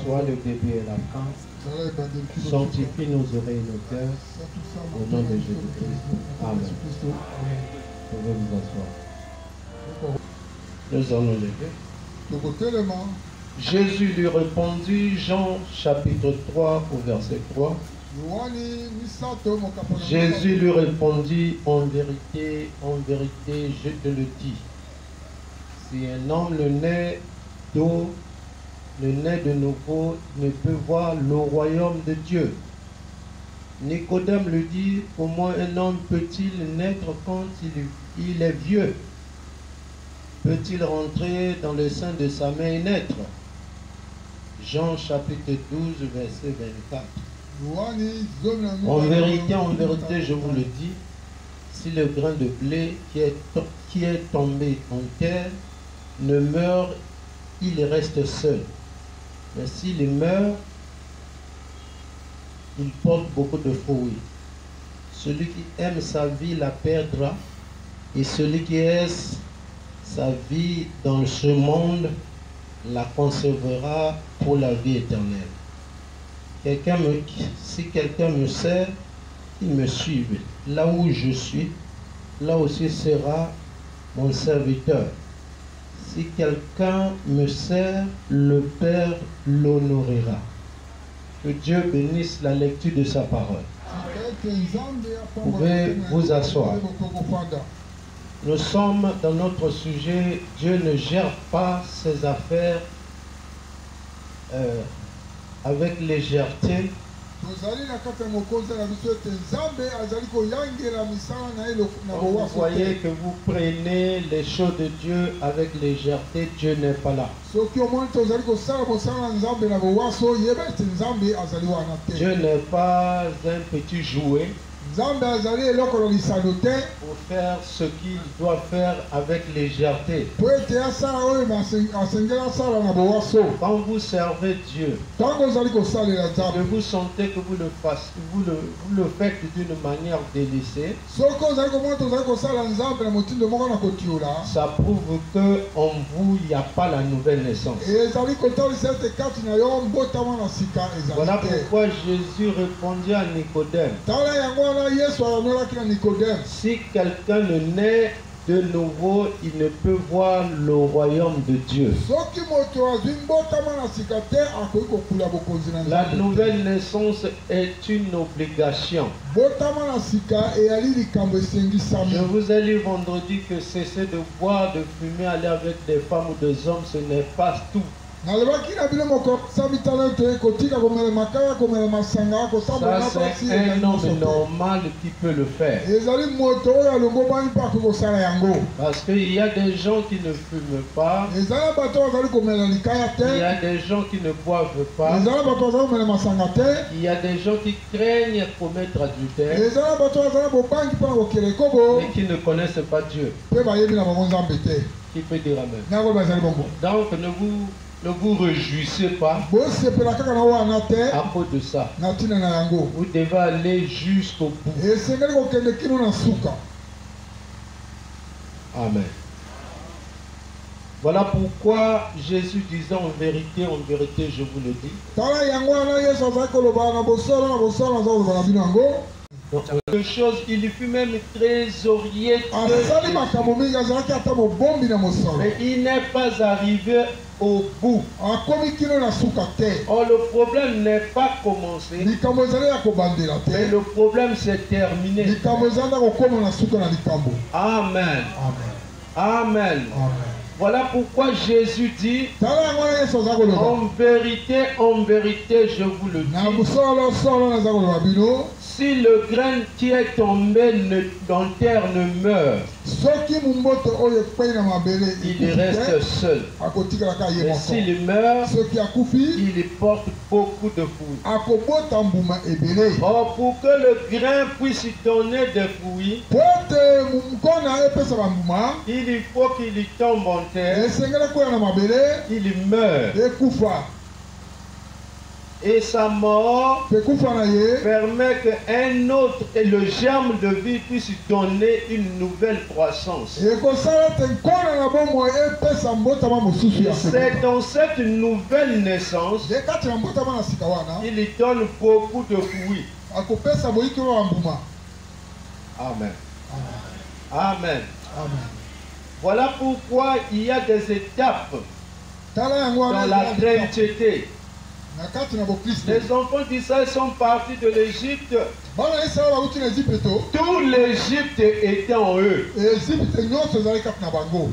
Soit le début et la fin. Sanctifie nos oreilles et nos cœurs. Au nom de Jésus-Christ. Amen. Vous pouvez vous asseoir. Nous allons lever. Jésus lui répondit, Jean chapitre 3 au verset 3. Jésus lui répondit, en vérité, je te le dis. Si un homme le naît d'eau, le naît de nouveau, ne peut voir le royaume de Dieu. Nicodème lui dit, comment un homme peut-il naître quand il est vieux? Peut-il rentrer dans le sein de sa mère et naître? Jean chapitre 12, verset 24. En vérité, je vous le dis, si le grain de blé qui est tombé en terre ne meurt, il reste seul. Mais s'il meurt, il porte beaucoup de fruits. Celui qui aime sa vie la perdra, et celui qui aime sa vie dans ce monde la conservera pour la vie éternelle. Si quelqu'un me sert, qu'il me suive. Là où je suis, là aussi sera mon serviteur. Si quelqu'un me sert, le Père l'honorera. Que Dieu bénisse la lecture de sa parole. Vous pouvez vous asseoir. Nous sommes dans notre sujet. Dieu ne gère pas ses affaires avec légèreté. Vous voyez que vous prenez les choses de Dieu avec légèreté, Dieu n'est pas là. Dieu n'est pas un petit jouet pour faire ce qu'il doit faire avec légèreté. Quand vous servez Dieu, que vous sentez que vous le faites d'une manière délicée, ça prouve qu'en vous, il n'y a pas la nouvelle naissance. Voilà pourquoi Jésus répondit à Nicodème. Si quelqu'un ne naît de nouveau, il ne peut voir le royaume de Dieu. La nouvelle naissance est une obligation. Je vous ai dit vendredi que cesser de boire, de fumer, aller avec des femmes ou des hommes, ce n'est pas tout. Ça, c'est un homme normal qui peut le faire. Parce qu'il y a des gens qui ne fument pas. Il y a des gens qui ne boivent pas. Il y a des gens qui craignent commettre adultère, mais qui ne connaissent pas Dieu. Qui peut dire amen? Donc ne vous réjouissez pas à cause de ça. Vous devez aller jusqu'au bout. Amen. Voilà pourquoi Jésus disait en vérité, je vous le dis. Donc, quelque chose, il fut même trésorier. Mais il n'est pas arrivé au bout. Or, le problème n'est pas commencé, mais le problème s'est terminé. Amen. Amen. Voilà pourquoi Jésus dit, en vérité, je vous le dis, si le grain qui est tombé dans terre ne meurt, il reste seul. Et s'il meurt, il porte beaucoup de fruits. Or, pour que le grain puisse donner des fruits, il faut qu'il tombe en terre, il meurt. Et sa mort permet qu'un autre et le germe de vie puisse donner une nouvelle croissance. C'est dans cette nouvelle naissance qu'il y donne beaucoup de fruits. Amen. Amen. Voilà pourquoi il y a des étapes dans la chrétienté. Les enfants d'Israël sont partis de l'Égypte. Tout l'Égypte était en eux.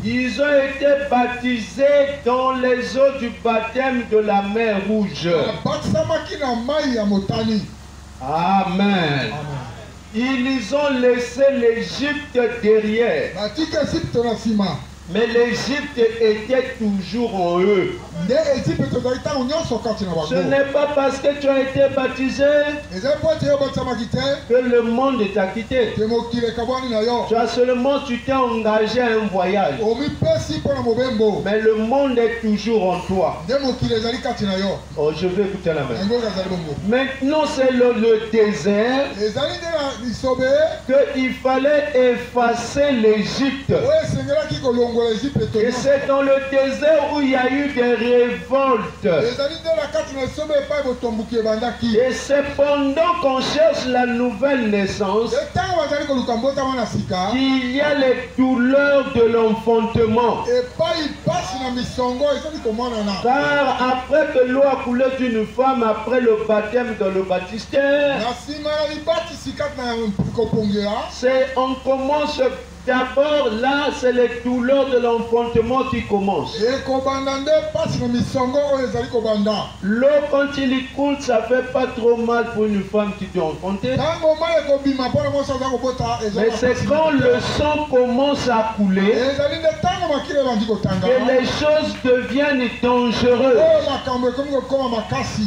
Ils ont été baptisés dans les eaux du baptême de la mer Rouge. Amen. Ils ont laissé l'Égypte derrière. Mais l'Égypte était toujours en eux. Ce n'est pas parce que tu as été baptisé que le monde t'a quitté. Tu as seulement, tu t'es engagé à un voyage. Mais le monde est toujours en toi. Oh, je vais écouter la main. Maintenant, c'est le désert qu'il fallait effacer l'Égypte. Et c'est dans le désert où il y a eu des révoltes. Et c'est pendant qu'on cherche la nouvelle naissance qu'il y a les douleurs de l'enfantement. Car après que l'eau a coulé d'une femme, après le baptême dans le baptistère, on commence. D'abord, là, c'est les douleurs de l'enfantement qui commencent. L'eau, quand il y coule, ça fait pas trop mal pour une femme qui doit enfanter. Mais c'est quand le sang commence à couler que les choses deviennent dangereuses.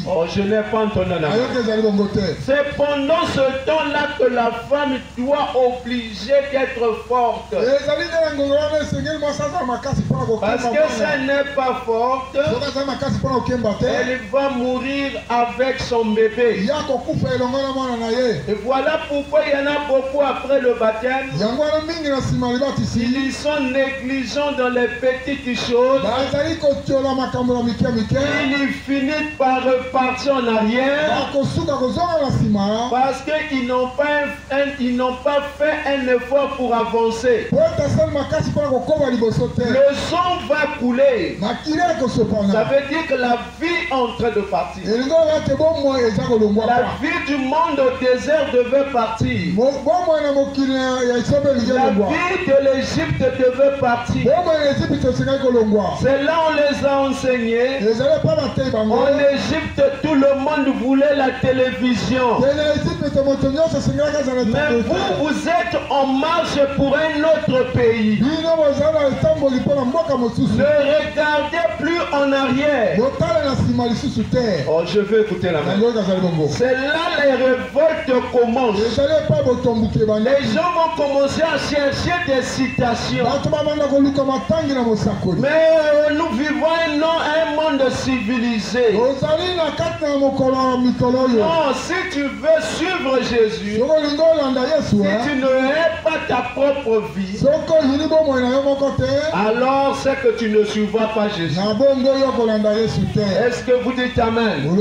Oh, je n'ai pas entendu la main. C'est pendant ce temps-là que la femme doit obliger d'être forte. Parce que ça n'est pas forte, elle va mourir avec son bébé. Et voilà pourquoi il y en a beaucoup après le baptême. Ils sont négligents dans les petites choses. Ils finissent par repartir en arrière parce qu'ils n'ont pas fait un effort pour avancer. Le sang va couler. Ça veut dire que la vie est en train de partir. La vie du monde au désert devait partir. La vie de l'Égypte devait partir. C'est là on les a enseignés. En Égypte, tout le monde voulait la télévision. Mais vous êtes en marche pour un autre pays. Ne regardez plus en arrière. Oh, je veux écouter la main. C'est là les révoltes commencent. Les gens vont commencer à chercher des citations. Mais nous vivons un monde civilisé. Non, si tu veux suivre Jésus, si tu ne hais pas ta propre vie, alors c'est que tu ne suivras pas Jésus. Est-ce que vous dites Amen? On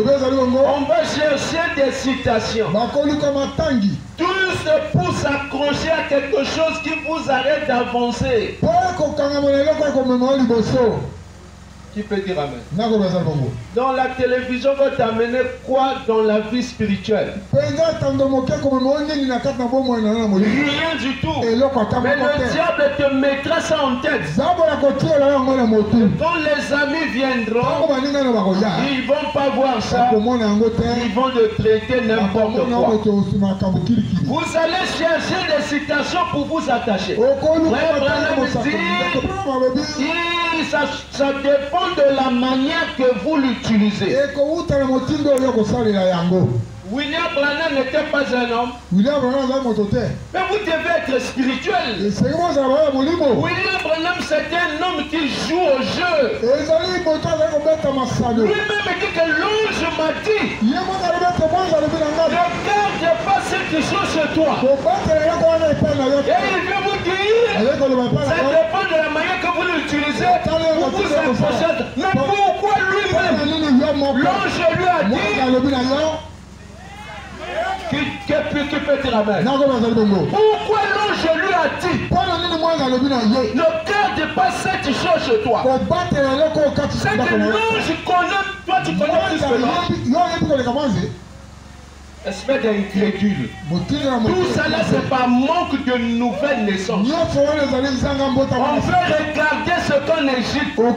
va chercher des citations. Tous pour s'accrocher à quelque chose qui vous arrête d'avancer. Qui peut dire Amen? Dans la télévision va t'amener quoi dans la vie spirituelle? Rien du tout. Mais le diable te mettra ça en tête. Quand les amis viendront, ils ne vont pas voir ça. Ils vont te traiter n'importe quoi. Vous allez chercher des citations pour vous attacher. Ça dépend de la manière que vous l'utilisez. William Branham n'était pas un homme. Mais vous devez être spirituel. William Branham c'est un homme qui joue au jeu. Lui-même dit que l'ange m'a dit, ne garde pas cette chose chez toi. Et il veut vous dire, ça dépend de la manière que vous l'utilisez pour vous approcher. Mais pourquoi lui-même, l'ange lui a dit, qui peut dire amen? Pourquoi l'ange lui a dit, ne garde pas cette chose chez toi? C'est que l'ange connaît, toi tu connais plus que l'ange. Espèce d'incrédule. Tout ça là, c'est par manque de nouvelle naissance. On veut regarder ce qu'en Égypte. Vous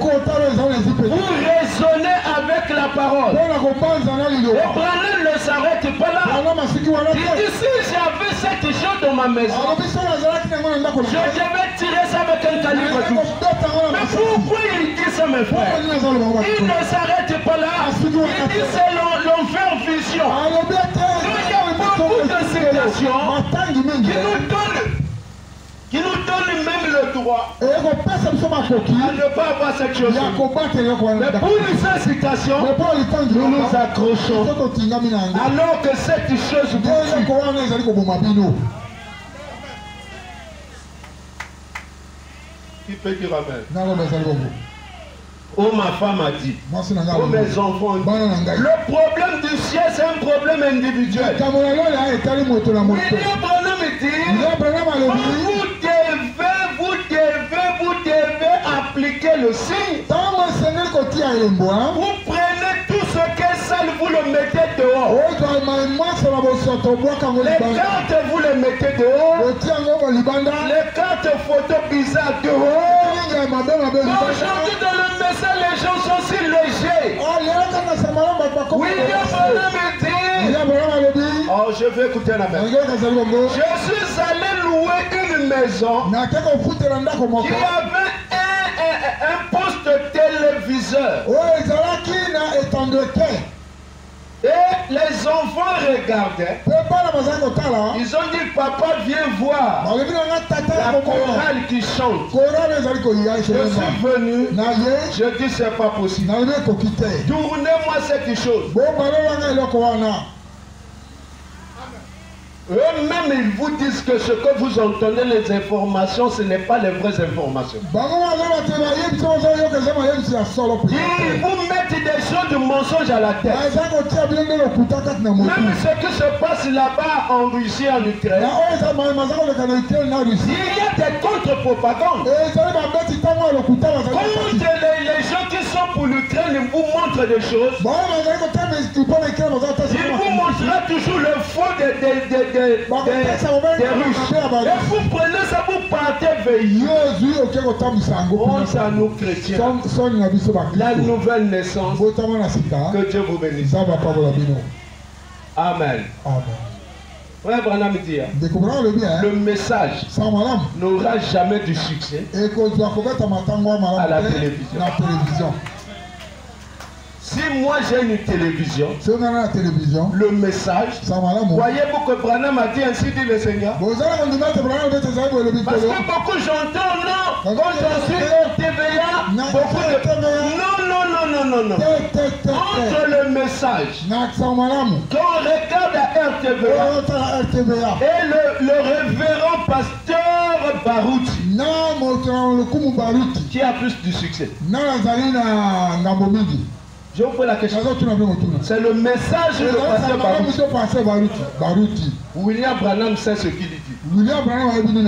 raisonnez avec la parole. Et Branham ne s'arrête pas là. Il dit, si j'avais cette chose dans ma maison, je devais tirer ça avec un calibre 12. Mais pourquoi il dit ça, mes frères? Il ne s'arrête pas là. Il dit, c'est l'enfer vision. Il y a beaucoup de citations qui nous donnent même le droit à ne pas avoir cette chose. Mais pour ces citations, nous nous accrochons alors que cette chose vous tue. Qui peut dire amen? Oh, ma femme a dit, oh, mes enfants, le problème du ciel, c'est un problème individuel. Vous devez appliquer le signe. Vous prenez tout ce qui est sale, vous le mettez dehors. Les cartes, vous les mettez dehors. Les cartes photos bizarres dehors. Aujourd'hui, dans le message, les gens sont si légers. William Branham dit, oh, je vais écouter la main. Je suis allé louer une maison qui avait un poste téléviseur. Et les enfants regardaient. Ils ont dit, papa, viens voir la chorale qui chante. Je suis venu. Je dis, c'est pas possible. Tournez-moi cette chose. Eux-mêmes, ils vous disent que ce que vous entendez, les informations, ce n'est pas les vraies informations. Ils vous mettent des choses de mensonges à la tête. Même ce qui se passe là-bas en Russie, en Ukraine, il y a des contre-propagandes. Quand les gens qui sont pour l'Ukraine vous montrent des choses, ils vous montrent toujours le faux des Russes. Et vous prenez ça, vous partez veiller. Honte à nous chrétiens. La nouvelle naissance. Que Dieu vous bénisse. Amen. Frère Branham dit, le message n'aura jamais de succès à la télévision. Si moi j'ai une télévision, le message, voyez-vous que Branham a dit ainsi, dit le Seigneur. Parce que beaucoup j'entends, non, quand je suis TVA, beaucoup de... Non. Entre le message, quand on regarde à RTVA et le révérend pasteur Barouti, qui a plus de succès? Je vous pose la question. C'est le message de pasteur Barouti. William Branham sait ce qu'il dit. Quand il dit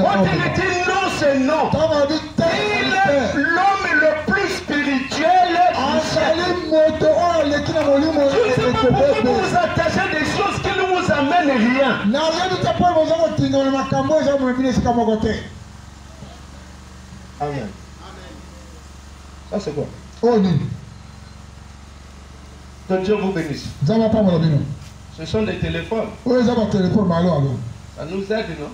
non, c'est non. Il est l'homme le plus spirituel du ciel. Je ne sais pas pourquoi vous vous attachez des choses qui ne vous amènent rien. Amen. Ça c'est quoi? Que Dieu vous bénisse. Ce sont des téléphones. Ça nous aide, non?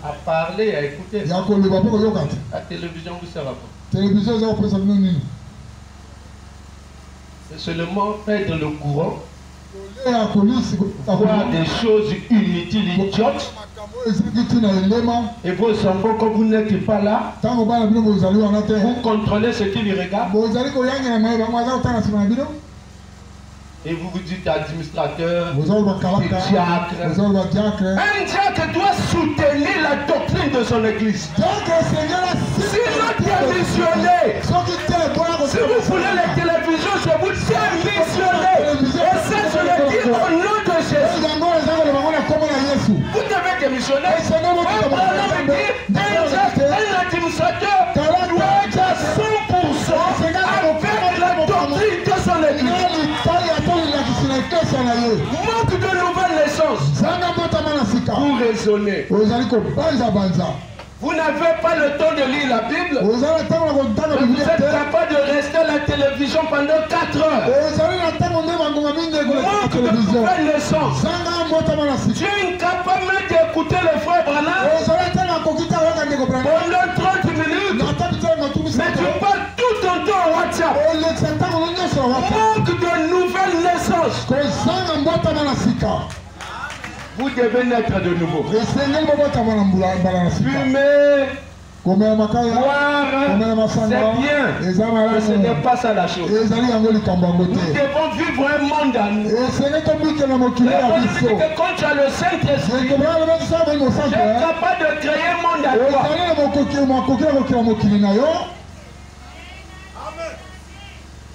À parler, à écouter. La télévision vous sert à quoi? C'est seulement perdre le courant, voir des choses inutiles, idiotes, Et vos enfants, quand vous n'êtes pas là, vous contrôlez ce qu'ils regardent. Et vous vous dites administrateur, diacre. Un diacre doit soutenir la doctrine de son église. Sinon, démissionner. Si vous voulez la télévision, je vous démissionner. Et ça, je le dis au nom de Jésus. Vous devez démissionner. Un administrateur doit être à 100% avec la doctrine de son église. Manque de nouvelle naissance. Vous raisonnez. Vous n'avez pas le temps de lire la Bible. Vous êtes capable de rester à la télévision pendant 4 heures. Manque de nouvelle naissance. Tu es incapable d'écouter le frère Branham pendant 30 minutes. Mais tu parles tout ton temps au WhatsApp. Manque de nouvelle naissance. Vous devez naître de nouveau. Fumer, boire, c'est bien. Mais ce n'est pas ça la chose. Nous devons vivre un monde à nous. Quand tu as le Saint-Esprit, tu es capable de créer un monde à toi.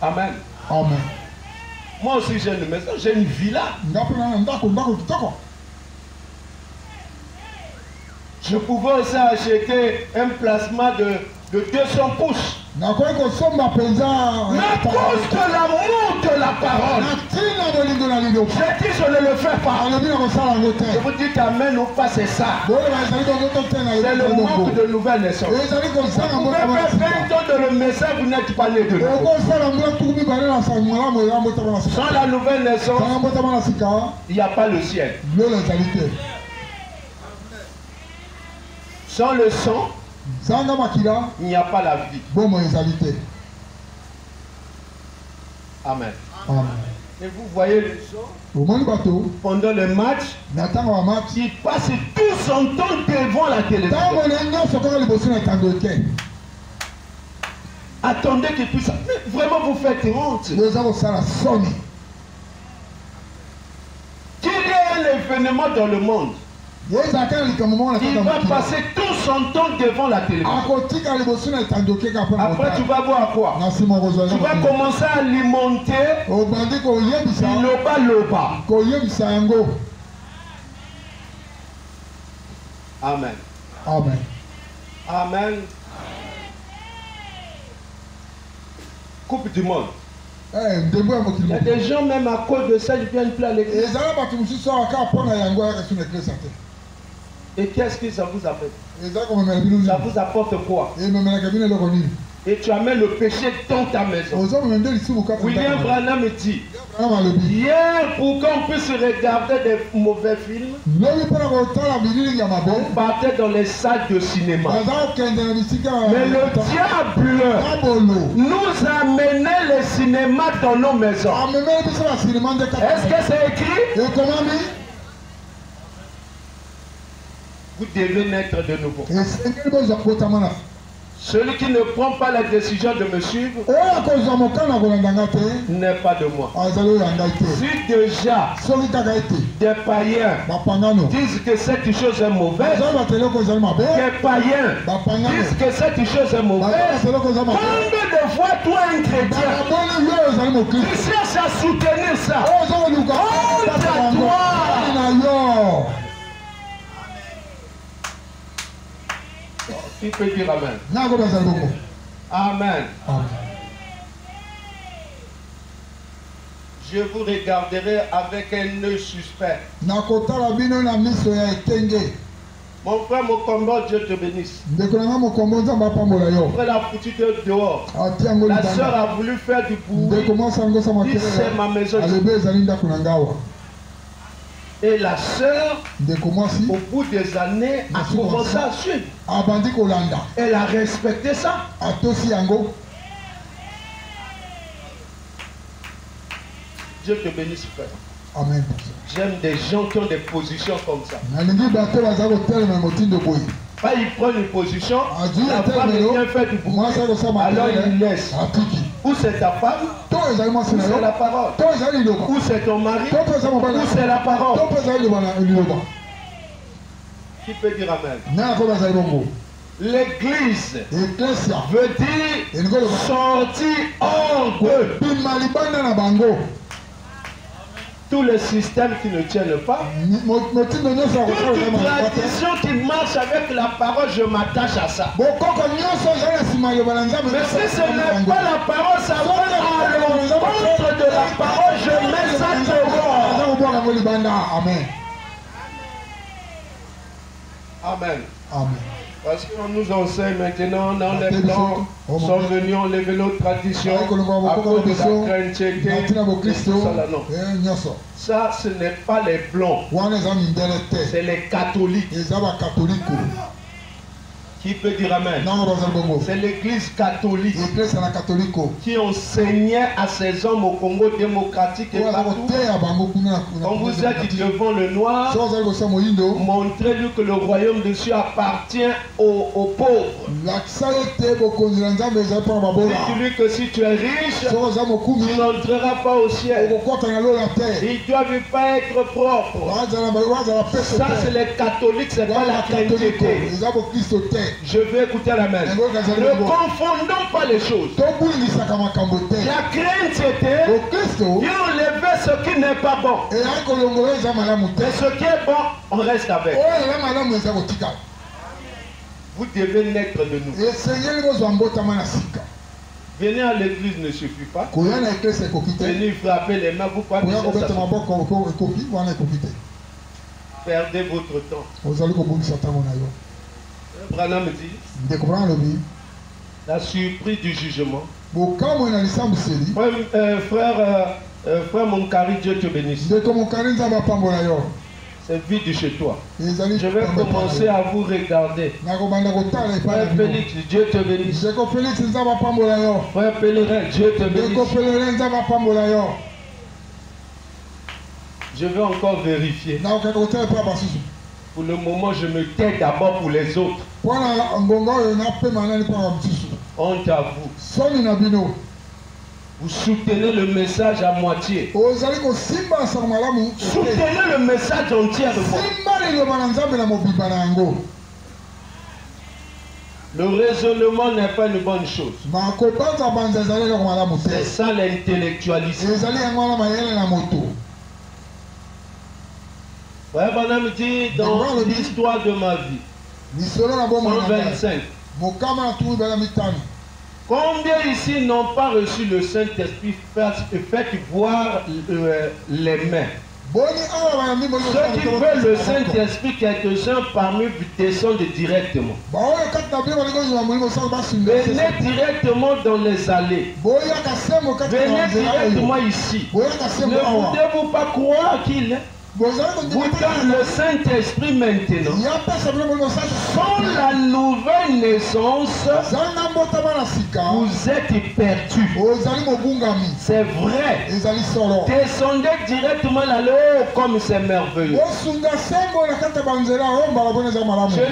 Amen. Amen. Moi aussi j'ai une maison, j'ai une villa. Je pouvais aussi acheter un plasma de 200 pouces. Mais à cause de l'amour de la parole, j'ai dit je ne le fais pas. Je vous dis qu'Amen ou pas, c'est ça. C'est le manque de nouvelle naissance. Vous pouvez faire 20 ans de le message, vous n'êtes pas né de nouveau. Sans la nouvelle naissance, il n'y a pas le ciel. Sans le sang, il n'y a pas la vie. Amen. Et vous voyez les gens, pendant le match, il passe tout son temps devant la télévision. Attendez qu'il puisse... Mais vraiment, vous faites honte. Qu'il y ait un événement dans le monde, il va passer tout son temps devant la télévision. Après, tu vas voir quoi? Tu vas commencer à alimenter loba. Amen. Amen. Amen. Coupe du monde. Il y a des gens, même à cause de ça, ils viennent plus à l'église. Et qu'est-ce que ça vous apporte? Ça vous apporte quoi? Et tu amènes le péché dans ta maison. William Branham dit, hier, pour qu'on puisse regarder des mauvais films, on partait dans les salles de cinéma. Mais le diable nous amenait le cinéma dans nos maisons. Est-ce que c'est écrit? Vous devez naître de nouveau. Celui qui ne prend pas la décision de me suivre n'est pas de moi. Si déjà des païens disent que cette chose est mauvaise, des païens disent que cette chose est mauvaise, combien de fois toi un chrétien tu cherches à soutenir ça? Honte à toi! Qui peut dire Amen? Amen. Je vous regarderai avec un œil suspect. Mon frère Mokombo, Dieu te bénisse. Après la foutue dehors, la soeur a voulu faire du bruit. Dit c'est ma maison. Et la sœur, au bout des années, a commencé à suivre. Elle a respecté ça. Dieu te bénisse, frère. Amen. J'aime des gens qui ont des positions comme ça. Pas il prend une position, la femme vient faire du bruit, alors il laisse. Ou c'est ta femme, ou c'est la parole. Ou c'est ton mari, ou c'est la parole. Qui peut dire amen? L'église veut dire sortir hors d'eux. Tous les systèmes qui ne tiennent pas, toute tradition qui marche avec la parole, je m'attache à ça. Mais si ce n'est pas la parole, ça va à l'encontre de la parole, je mets ça dehors. Amen. Amen. Amen. Parce qu'on nous enseigne maintenant, dans les blancs sont venus enlever nos traditions à cause de la chrétienté. Ça, ce n'est pas les blancs, c'est les catholiques. Qui peut dire amen? C'est l'église catholique qui enseignait à ces hommes au Congo démocratique et partout. Quand vous êtes devant le noir, montrez-lui que le royaume de Dieu appartient aux pauvres. Dites-lui que si tu es riche, tu n'entreras pas au ciel. Ils ne doivent pas être propres. Ça, c'est les catholiques, c'est pas la chrétienté. Je vais écouter la main. Ne confondons pas les choses. La chrétienté vient enlever ce qui n'est pas bon. Mais ce qui est bon, on reste avec. Vous devez naître de nous. Venir à l'église ne suffit pas. Venir frapper les mains, vous croyez que ça suffit? Perdez votre temps. Branham dit la surprise du jugement. Frère Moncari, Dieu te bénisse. C'est vide chez toi. Je vais commencer à vous regarder. Frère Félix, Dieu te bénisse. Frère Pèlerin, Dieu te bénisse. Je vais encore vérifier. Pour le moment, je me tais d'abord pour les autres. Honte à vous. Vous soutenez le message à moitié. Soutenez le message entièrement. Le raisonnement n'est pas une bonne chose. C'est ça l'intellectualisme. Frère Branham dit dans l'histoire de ma vie, 125. Combien ici n'ont pas reçu le Saint-Esprit? Faites voir les mains. Ceux qui veulent le Saint-Esprit, quelques-uns parmi vous descendent directement. Venez directement dans les allées. Venez directement ici. Ne voulez-vous pas croire qu'il est? Vous donne le Saint-Esprit maintenant. Sans la nouvelle naissance, vous êtes perdus. C'est vrai. Descendez directement là-haut comme c'est merveilleux. Je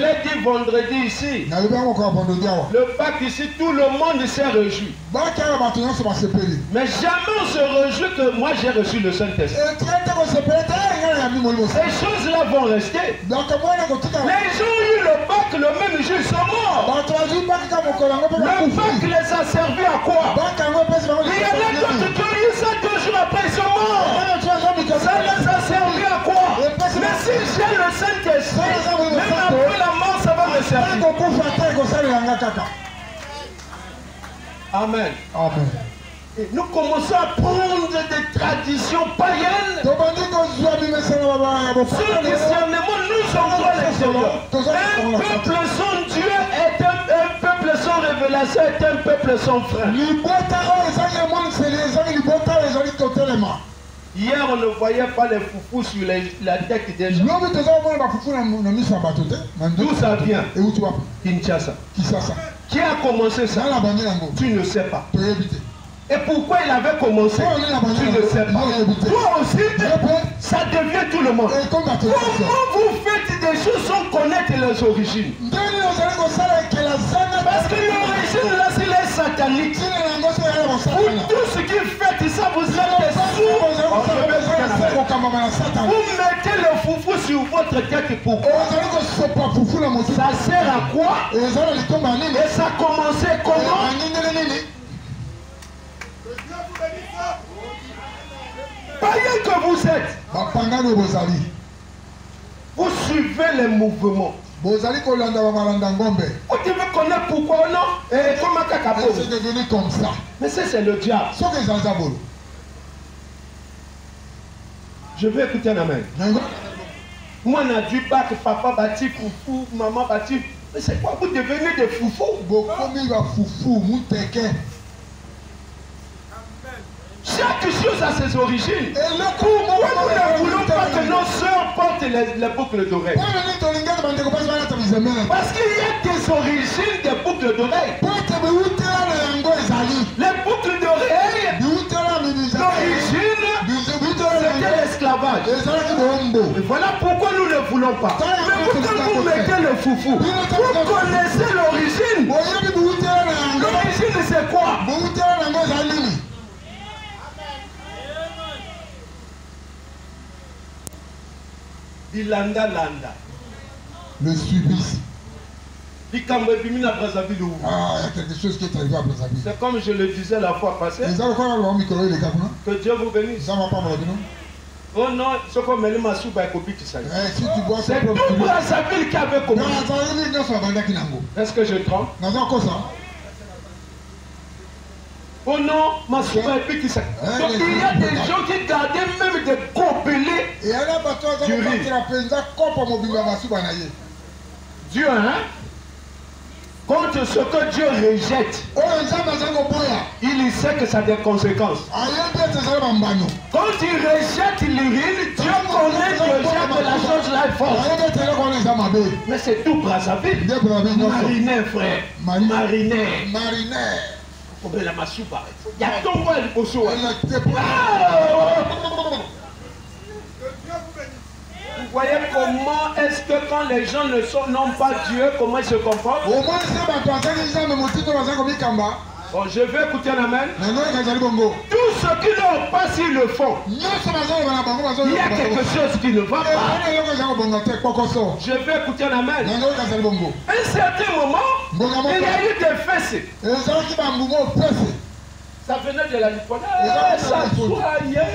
l'ai dit vendredi ici. Le Pâques ici, tout le monde s'est réjoui. Mais jamais on se réjouit que moi j'ai reçu le Saint-Esprit. Ces choses-là vont rester. Les gens ont eu le Pâques le même jour, ils sont morts. Le Pâques les a servi à quoi? Il y en a d'autres qui ont eu ça 2 jours après, ils sont morts. Ça les a servi à quoi? Mais si j'ai le Saint-Esprit, même après la mort, ça va me servir. Amen. Amen. Et nous commençons à prendre des traditions païennes. Ce discernement nous envoie l'extérieur. Un peuple sans Dieu est un peuple sans révélation, est un peuple sans frein. Hier, on ne voyait pas les foufous sur la tête des gens. D'où ça vient? Kinshasa. Qui a commencé ça? Tu ne sais pas. Et pourquoi il avait commencé? Tu ne sais pas. Toi aussi, ça devient tout le monde. Comment vous faites des choses sans connaître les origines? Parce que l'origine là, c'est les sataniques. Vous tous qui faites ça, vous êtes sourds. Vous mettez le foufou sur votre tête. Pourquoi? Ça sert à quoi? Et ça a commencé comment? Païen que vous êtes, vous suivez les mouvements. Vous devez connaître pourquoi non? Et comment c'est devenu comme ça? Mais c'est le diable. Je vais écouter un amen. Moi, on a dû battre papa bâti foufou, maman bâti. Mais c'est quoi? Vous devenez des foufous? Chaque chose a ses origines. Pourquoi nous ne voulons pas que nos soeurs portent les boucles d'oreilles? Parce qu'il y a des origines des boucles d'oreilles. Les boucles d'oreilles, l'origine, c'était l'esclavage. Et voilà pourquoi nous ne voulons pas. Mais pourquoi vous mettez le foufou? Vous connaissez l'origine. L'origine c'est quoi? Dilanda landa. Le subissent. Ah, il y a quelque chose qui est arrivé à Brazzaville. C'est comme je le disais la fois passée. Que Dieu vous bénisse. Oh non, ce qu'on met le massou by copie qui s'agit. Si tu bois c'est tout Brazzaville qui avait commencé. Est-ce que je trompe? Oh non, ma soeur est qui ça. Donc il y a des gens qui gardaient même des gobelets du riz. Dieu, hein? Contre ce que Dieu rejette, il sait que ça a des conséquences. Quand il rejette l'urine, Dieu connaît déjà que la chose là est forte. Mais c'est tout Brazzaville. Marinaire, frère. Marinaire. Il y a ton voix le poisson. Vous voyez comment est-ce que quand les gens n'ont pas Dieu, comment ils se comportent? Bon, je vais écouter un amen. Tous ceux qui n'ont pas s'ils le font, il y a quelque chose qui ne va pas. Je vais écouter un amen. Un certain moment, il y a eu des fesses. Ça venait de la Lipona. Ça soignait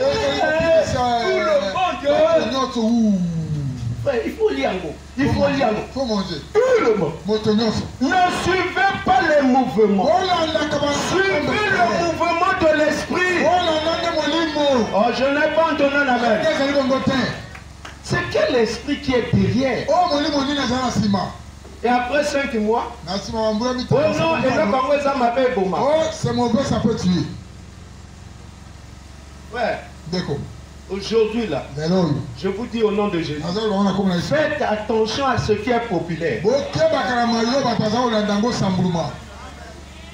tout le monde. Il faut lire un mot. Il faut lire un mot. Il faut manger. Tout le monde. Ne suivez pas les mouvements. Suivez le mouvement de l'esprit. Oh, je n'ai pas entendu la main. C'est quel esprit qui est derrière? Et après 5 mois, oh non, et le Congo, ça m'appelle Boma. Oh, c'est mauvais, ça peut tuer. Ouais. D'accord. Aujourd'hui là, je vous dis au nom de Jésus, faites attention à ce qui est populaire.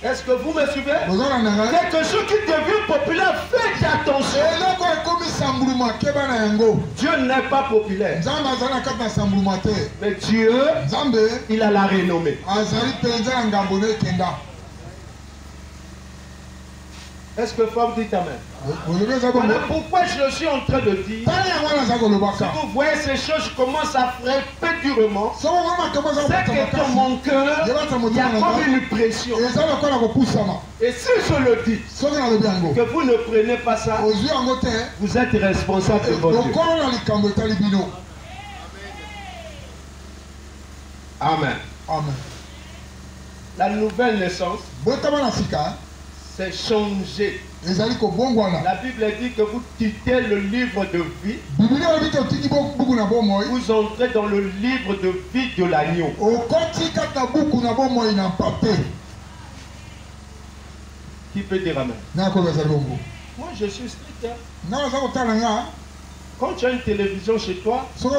Est-ce que vous me suivez? Quelque chose qui devient populaire, faites attention. Dieu n'est pas populaire. Mais Dieu, il a la renommée. Est-ce que femme dit amen? Voilà pourquoi je suis en train de dire, si vous voyez ces choses, je commence à frapper durement. C'est que dans mon cœur, il y a comme une pression. Et si je le dis, que vous ne prenez pas ça, vous êtes responsable de votre Dieu. Amen. Amen. La nouvelle naissance, c'est changer. La Bible dit que vous quittez le livre de vie. Vous entrez dans le livre de vie de l'agneau. Qui peut dire amen? Moi je suis strict. Quand tu as une télévision chez toi, ne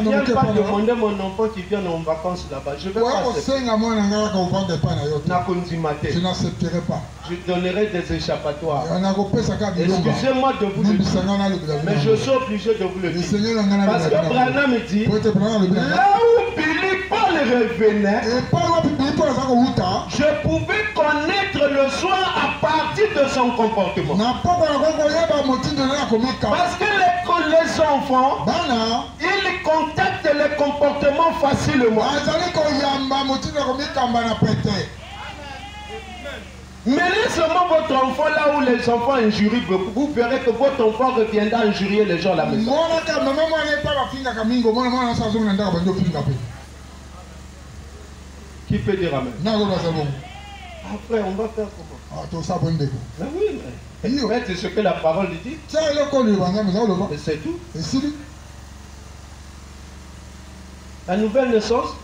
viens pas demander mon enfant qui vient en vacances là-bas. Je vais pas accepter. Je n'accepterai pas. Je donnerai des échappatoires. Excusez-moi de vous le dire, mais je suis obligé de vous le dire. Parce que Branham me dit, là où Billy Paul revenait, je pouvais connaître le soir à partir de son comportement. Parce que les enfants, ils contactent les comportements facilement. Menez seulement votre enfant là où les enfants injurient beaucoup. Vous verrez que votre enfant reviendra injurier les gens à la maison. Qui peut dire amen? Après, on va faire comment? Mais oui, mais c'est ce que la parole dit. C'est tout. La nouvelle naissance,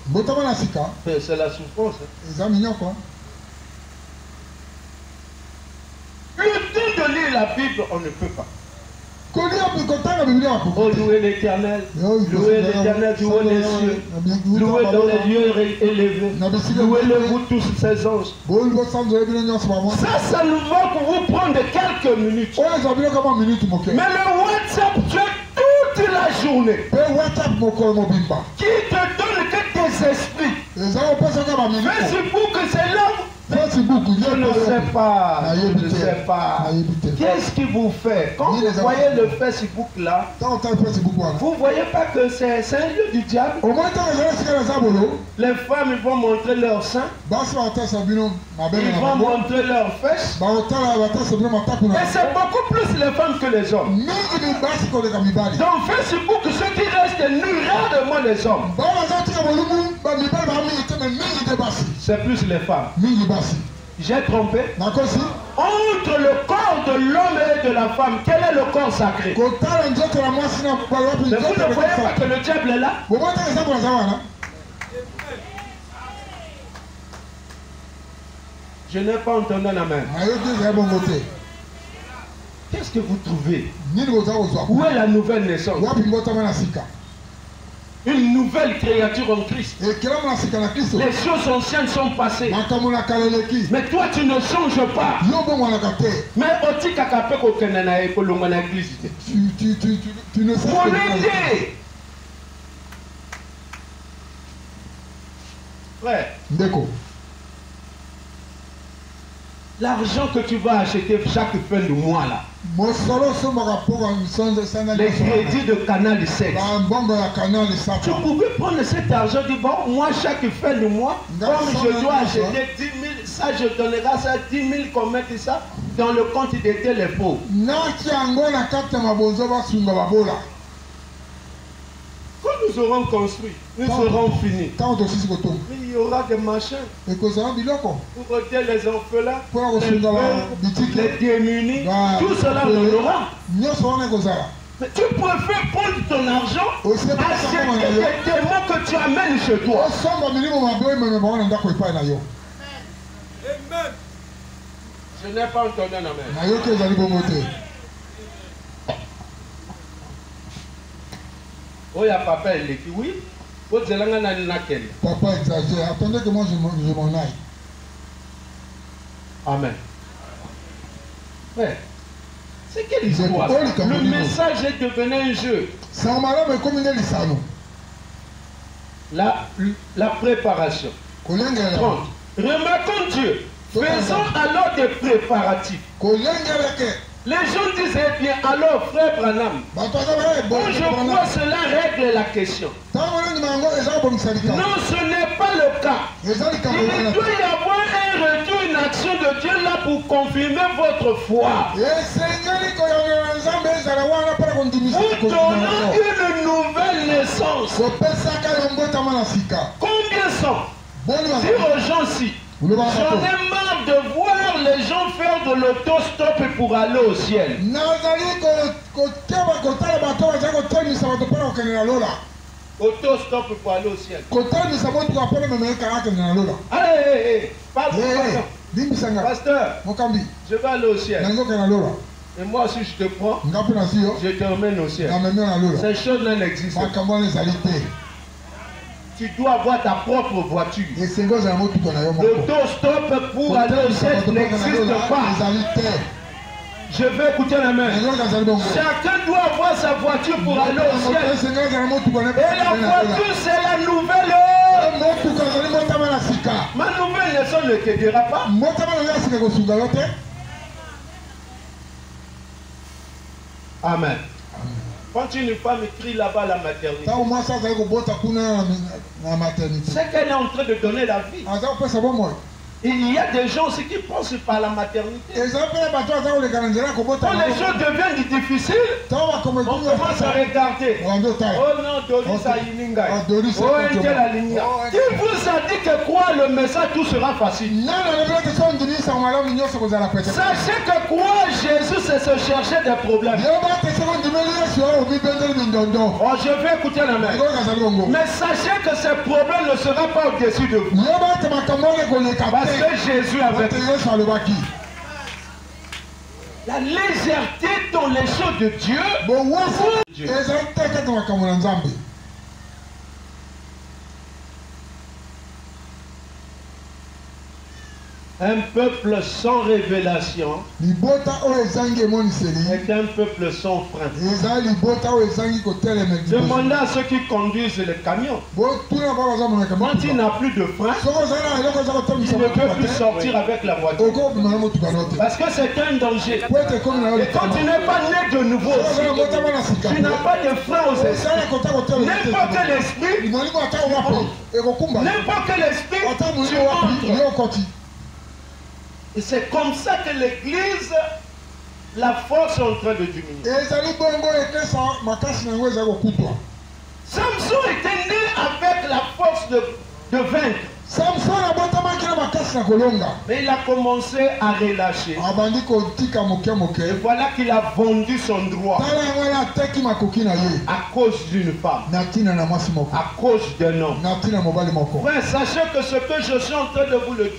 c'est la souffrance. Le temps de lire la Bible, on ne peut pas. Oh, louez l'Éternel, louez l'Éternel du haut des cieux, louez dans les lieux élevés, louez-le vous tous ses anges. Ça nous va pour vous prendre quelques minutes. Mais le WhatsApp, tu as toute la journée qui te donne que tes esprits. Facebook, c'est là. Je ne sais pas, je ne sais pas. Qu'est-ce qui vous fait? Quand vous voyez le Facebook là, vous ne voyez pas que c'est un lieu du diable? Les femmes vont montrer leurs seins, ils vont montrer leurs fesses. Et c'est beaucoup plus les femmes que les hommes. Dans Facebook, ceux qui restent nus, rarement les hommes. C'est plus les femmes. J'ai trompé. Entre le corps de l'homme et de la femme, quel est le corps sacré? Mais vous ne voyez pas que le diable est là? Je n'ai pas entendu la main. Qu'est-ce que vous trouvez? Où est la nouvelle naissance? Une nouvelle créature en Christ. Les choses anciennes sont passées. Mais toi tu ne changes pas. Mais tu ne sais pas. Frère, l'argent que tu vas acheter chaque fin de mois là, les crédits de Canal 7, tu pouvais prendre cet argent et dire bon, moi chaque fin de mois, comme je dois acheter 10 000, ça je donnerai ça 10 000 comme mettre ça dans le compte de tel pauvres. Quand nous aurons construit, nous serons finis. Il y aura des machins pour aider les orphelins, les pauvres, les démunis, tout cela on aura. Mais tu préfères prendre ton argent, acheter des démons que tu amènes chez toi. Je n'ai pas entendu un amen. Oh, il y a papa et l'équipe, oui. Papa exagère. Attendez que moi je m'en aille. Amen. Ouais. C'est quelle histoire? Le message est devenu un jeu. La préparation. 30. Remarquons Dieu. Faisons alors des préparatifs. Les gens disaient bien, alors frère Branham, quand je vois cela règle la question. Non, ce n'est pas le cas. Il doit y avoir un retour, une action de Dieu là pour confirmer votre foi. Vous donnant une nouvelle naissance. Combien sont? Dire aux gens-ci. J'en ai marre de voir les gens faire de l'autostop pour aller au ciel. Autostop pour aller au ciel. Allez, pasteur, je vais aller au ciel. Et moi aussi je te prends, je te emmène au ciel. Ces choses-là n'existent pas. Tu dois avoir ta propre voiture. L'autostop pour aller au ciel n'existe pas. Je vais écouter la main. Chacun doit avoir sa voiture pour aller au ciel. Et la voiture, c'est la nouvelle. Ma nouvelle leçon ne t'aidera pas. Amen. Quand une femme écrit là-bas la maternité, c'est qu'elle est en train de donner la vie. Il y a des gens aussi qui pensent par la maternité. Quand les choses deviennent difficiles, on commence à regarder. Oh non, Doris a Yininga. Oh, Angel a Linia. Qui vous a dit que croire le message, tout sera facile? Sachez que croire Jésus, c'est se chercher des problèmes. Oh, je vais écouter la main. Mais sachez que ces problèmes ne seront pas au-dessus de vous. Parce que Jésus avec la légèreté dans les choses de Dieu. Un peuple sans révélation est un peuple sans frein. Demandez à ceux qui conduisent les camions. Quand il n'a plus de frein, il ne peut plus sortir avec la voiture. Parce que c'est un danger. Et quand tu n'es pas né de nouveau, tu n'as pas de frein aux esprits. N'importe quel esprit, n'importe quel esprit, tu entres. Et c'est comme ça que l'église, la force est en train de diminuer. Samson était né avec la force de vaincre. Mais il a commencé à relâcher. Et voilà qu'il a vendu son droit à cause d'une femme, à cause d'un homme. Frère, sachez que ce que je suis en train de vous le dire,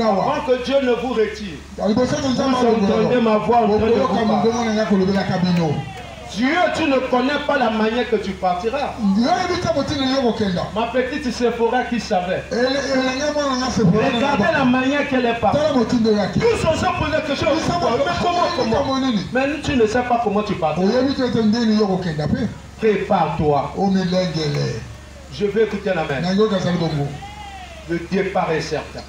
avant que Dieu ne vous retire, vous entendez ma voix en train de vous parler. Dieu, tu ne connais pas la manière que tu partiras. Ma petite Sephora qui savait. Regardez la manière qu'elle est partie. Tous on s'est posé la question. Mais comment? Mais tu ne sais pas comment tu partiras. Prépare-toi. Je vais écouter la main. Le départ est certain.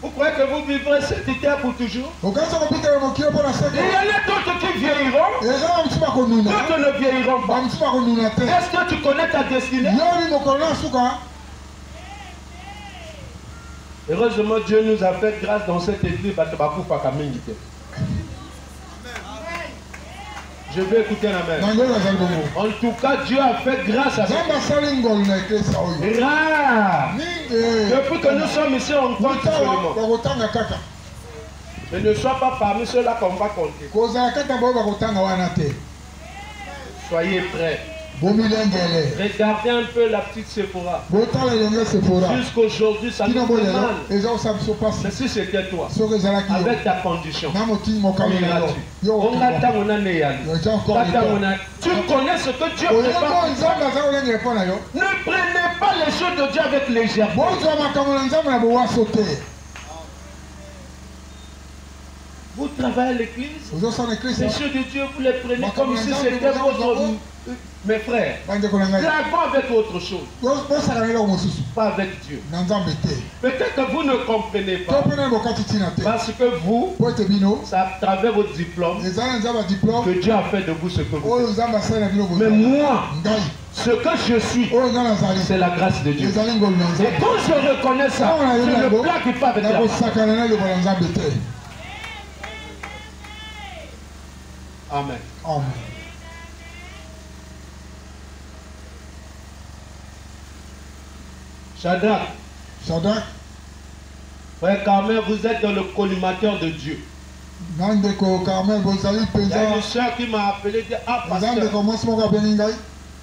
Vous croyez que vous vivrez cette terre pour toujours? Il y en a d'autres qui vieilliront, d'autres ne vieilliront pas. Est-ce que tu connais ta destinée? Heureusement, Dieu nous a fait grâce dans cette église. Je vais écouter la main. En tout cas, Dieu a fait grâce à ça. Rare. Depuis que nous sommes ici, on compte seulement. Mais ne sois pas parmi ceux-là qu'on va compter. Soyez prêts. Regardez un peu la petite Sephora. Jusqu'aujourd'hui, ça nous fait mal. Mais si c'était toi, avec ta condition, tu connais ce que Dieu prépare. Ne prenez pas les choses de Dieu avec légèreté. Vous travaillez à l'église, les choses de Dieu, vous les prenez comme si c'était votre... Mes frères, travaillons avec autre chose. Pas avec Dieu. Peut-être que vous ne comprenez pas. Parce que vous, c'est à travers votre diplôme que Dieu a fait de vous ce que vous êtes. Mais moi, ce que je suis, c'est la grâce de Dieu. Et quand je reconnais ça, je ne blague pas avec la parole. Amen. Amen. Shadrach. Frère Carmel, vous êtes dans le collimateur de Dieu. Il y a une soeur qui m'a appelé, dit, ah, pasteur,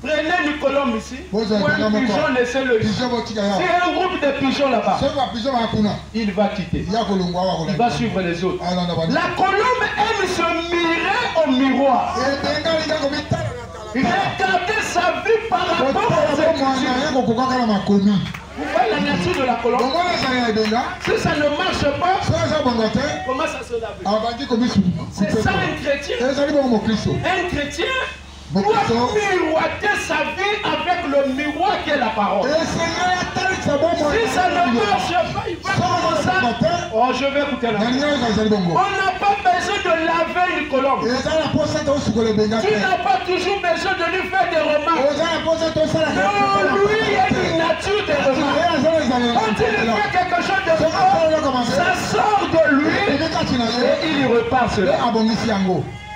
Prenez une colombe ici. Ou un pigeon, laissez-le ici. C'est un groupe de pigeons là-bas. Il va quitter. Il va suivre les autres. La colombe aime se mirer au miroir. Regardez sa vie par rapport aux Écritures. Vous voyez la nature de la colombe? Si ça ne marche pas, comment ça se lave? C'est ça un chrétien. Un chrétien doit miroiter sa vie avec le miroir qui est la parole. Si ça ne marche pas, il va commencer. Oh, je vais écouter la parole. On n'a pas besoin de laver une colombe. Tu n'as pas toujours besoin de lui faire des remarques. Non, lui, il y a une nature de remarques. Quand il fait quelque chose de fort, ça sort de lui et il y repart cela.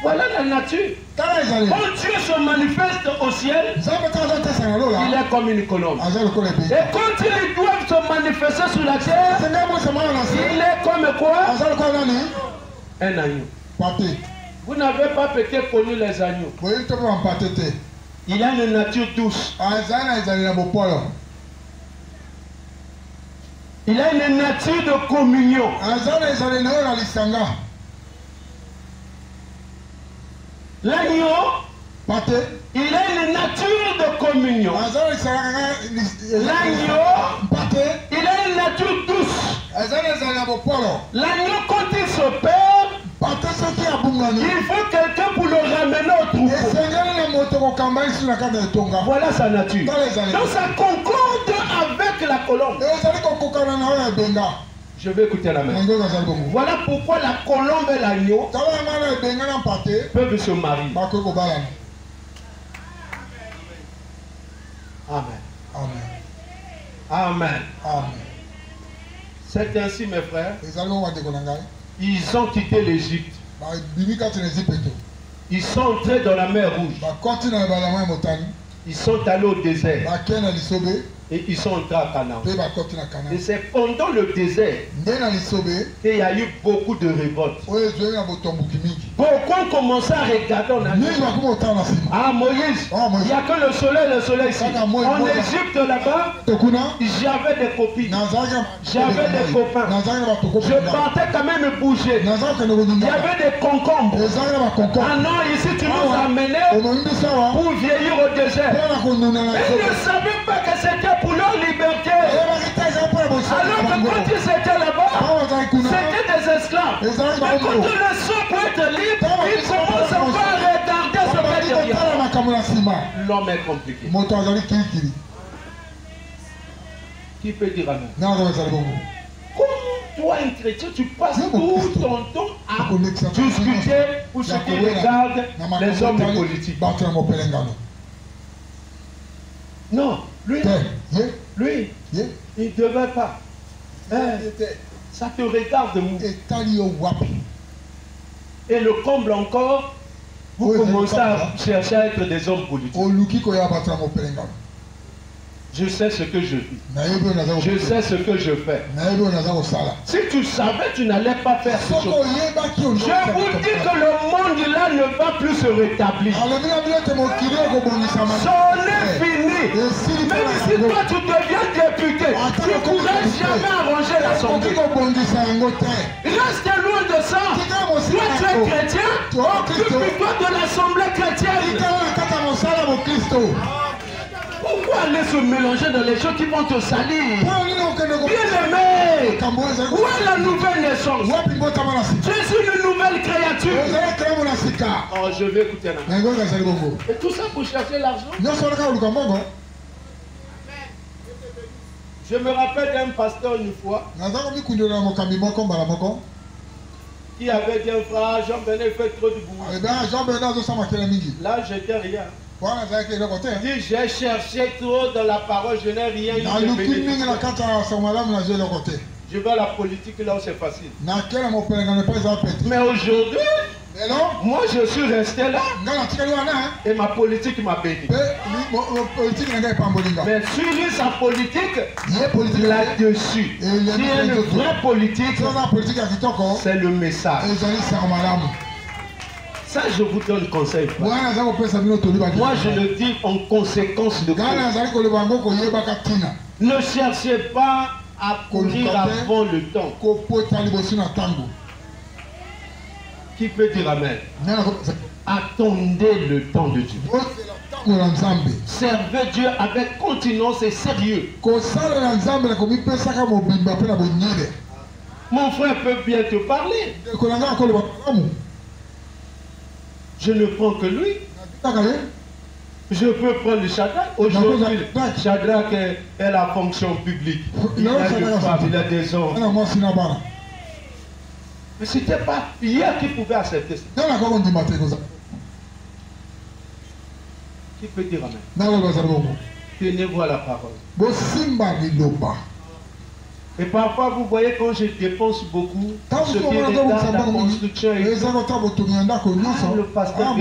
Voilà la nature. Quand Dieu se manifeste au ciel, il est comme une colombe. Et quand ils doivent se manifester sur la terre, il est comme quoi? Un agneau. Vous n'avez pas peut-être connu les agneaux. Il a une nature douce. Il a une nature de communion. L'agneau, il a une nature de communion. L'agneau, il a une nature douce. L'agneau, quand il se perd, il faut quelqu'un pour le ramener au troupeau. Voilà sa nature. Donc ça concorde avec la colombe. Je vais écouter la main. Voilà pourquoi la colombe et l'agneau peuvent se marier. Amen. Amen. C'est ainsi, mes frères. Ils ont quitté l'Égypte. Ils sont entrés dans la mer Rouge. Ils sont allés au désert. Et ils sont entrés à Canaan. Et c'est pendant le désert qu'il y a eu beaucoup de révoltes. Beaucoup ont commencé à regarder en Afrique. Ah, Moïse, il n'y a que le soleil ici. En Égypte là-bas, j'avais des copines. J'avais des copains. Je partais quand même bouger. Il y avait des concombres. Ah non, ici tu nous as amenés pour vieillir au désert. Ils ne savaient pas que c'était pour leur liberté. Alors que quand ils étaient là-bas, c'était des esclaves. Mais quand ils le sont pour être libres, ils commencent à regarder ce qu'il y a derrière. L'homme est compliqué. Qui peut dire amen? Comme toi, un chrétien, tu passes tout ton temps à discuter pour ce qui regarde les hommes politiques. Non, lui, il ne devait pas. Ça te regarde, mou. Et le comble encore, vous commencez à chercher à être des hommes politiques. Je sais ce que je vis. Je sais ce que je fais. Si tu savais, tu n'allais pas faire ce chose. Je vous dis que le monde là ne va plus se rétablir. C'en est fini. Même si toi tu deviens député, tu ne pourras jamais arranger l'Assemblée. Reste loin de ça. Toi tu es chrétien, occupe-toi de l'Assemblée chrétienne. Pourquoi aller se mélanger dans les choses qui vont te salir? Bien-aimé, où est la nouvelle naissance? Tu es une nouvelle créature. Oh, je vais écouter là. Et tout ça pour chercher l'argent? Je me rappelle d'un pasteur une fois qui avait dit un frère, Jean-Benet fait trop de bruit. Là, j'étais rien. Dit, j'ai cherché trop dans la parole, je n'ai rien eu. Je vais à la politique là où c'est facile. Mais aujourd'hui, moi je suis resté là et ma politique m'a béni. Mais suivre sa politique là-dessus, qui est une vraie politique, c'est le message. Ça, je vous donne conseil. Moi, je le dis en conséquence de quoi. Ne cherchez pas à courir avant le temps. Qui peut dire amen? Attendez le temps de Dieu. Servez Dieu avec continuance et sérieux. Mon frère peut bien te parler. Je ne prends que lui. Je peux prendre le Shadrach. Aujourd'hui, Shadrach est la fonction publique. Il a des femmes, il a des hommes. Mais ce n'était pas hier qu'il pouvait accepter ça. Qui peut dire amen? Tenez-vous à la parole. Et parfois, vous voyez, quand je dépense beaucoup, ce qui est dans la construction, et tout, le pasteur,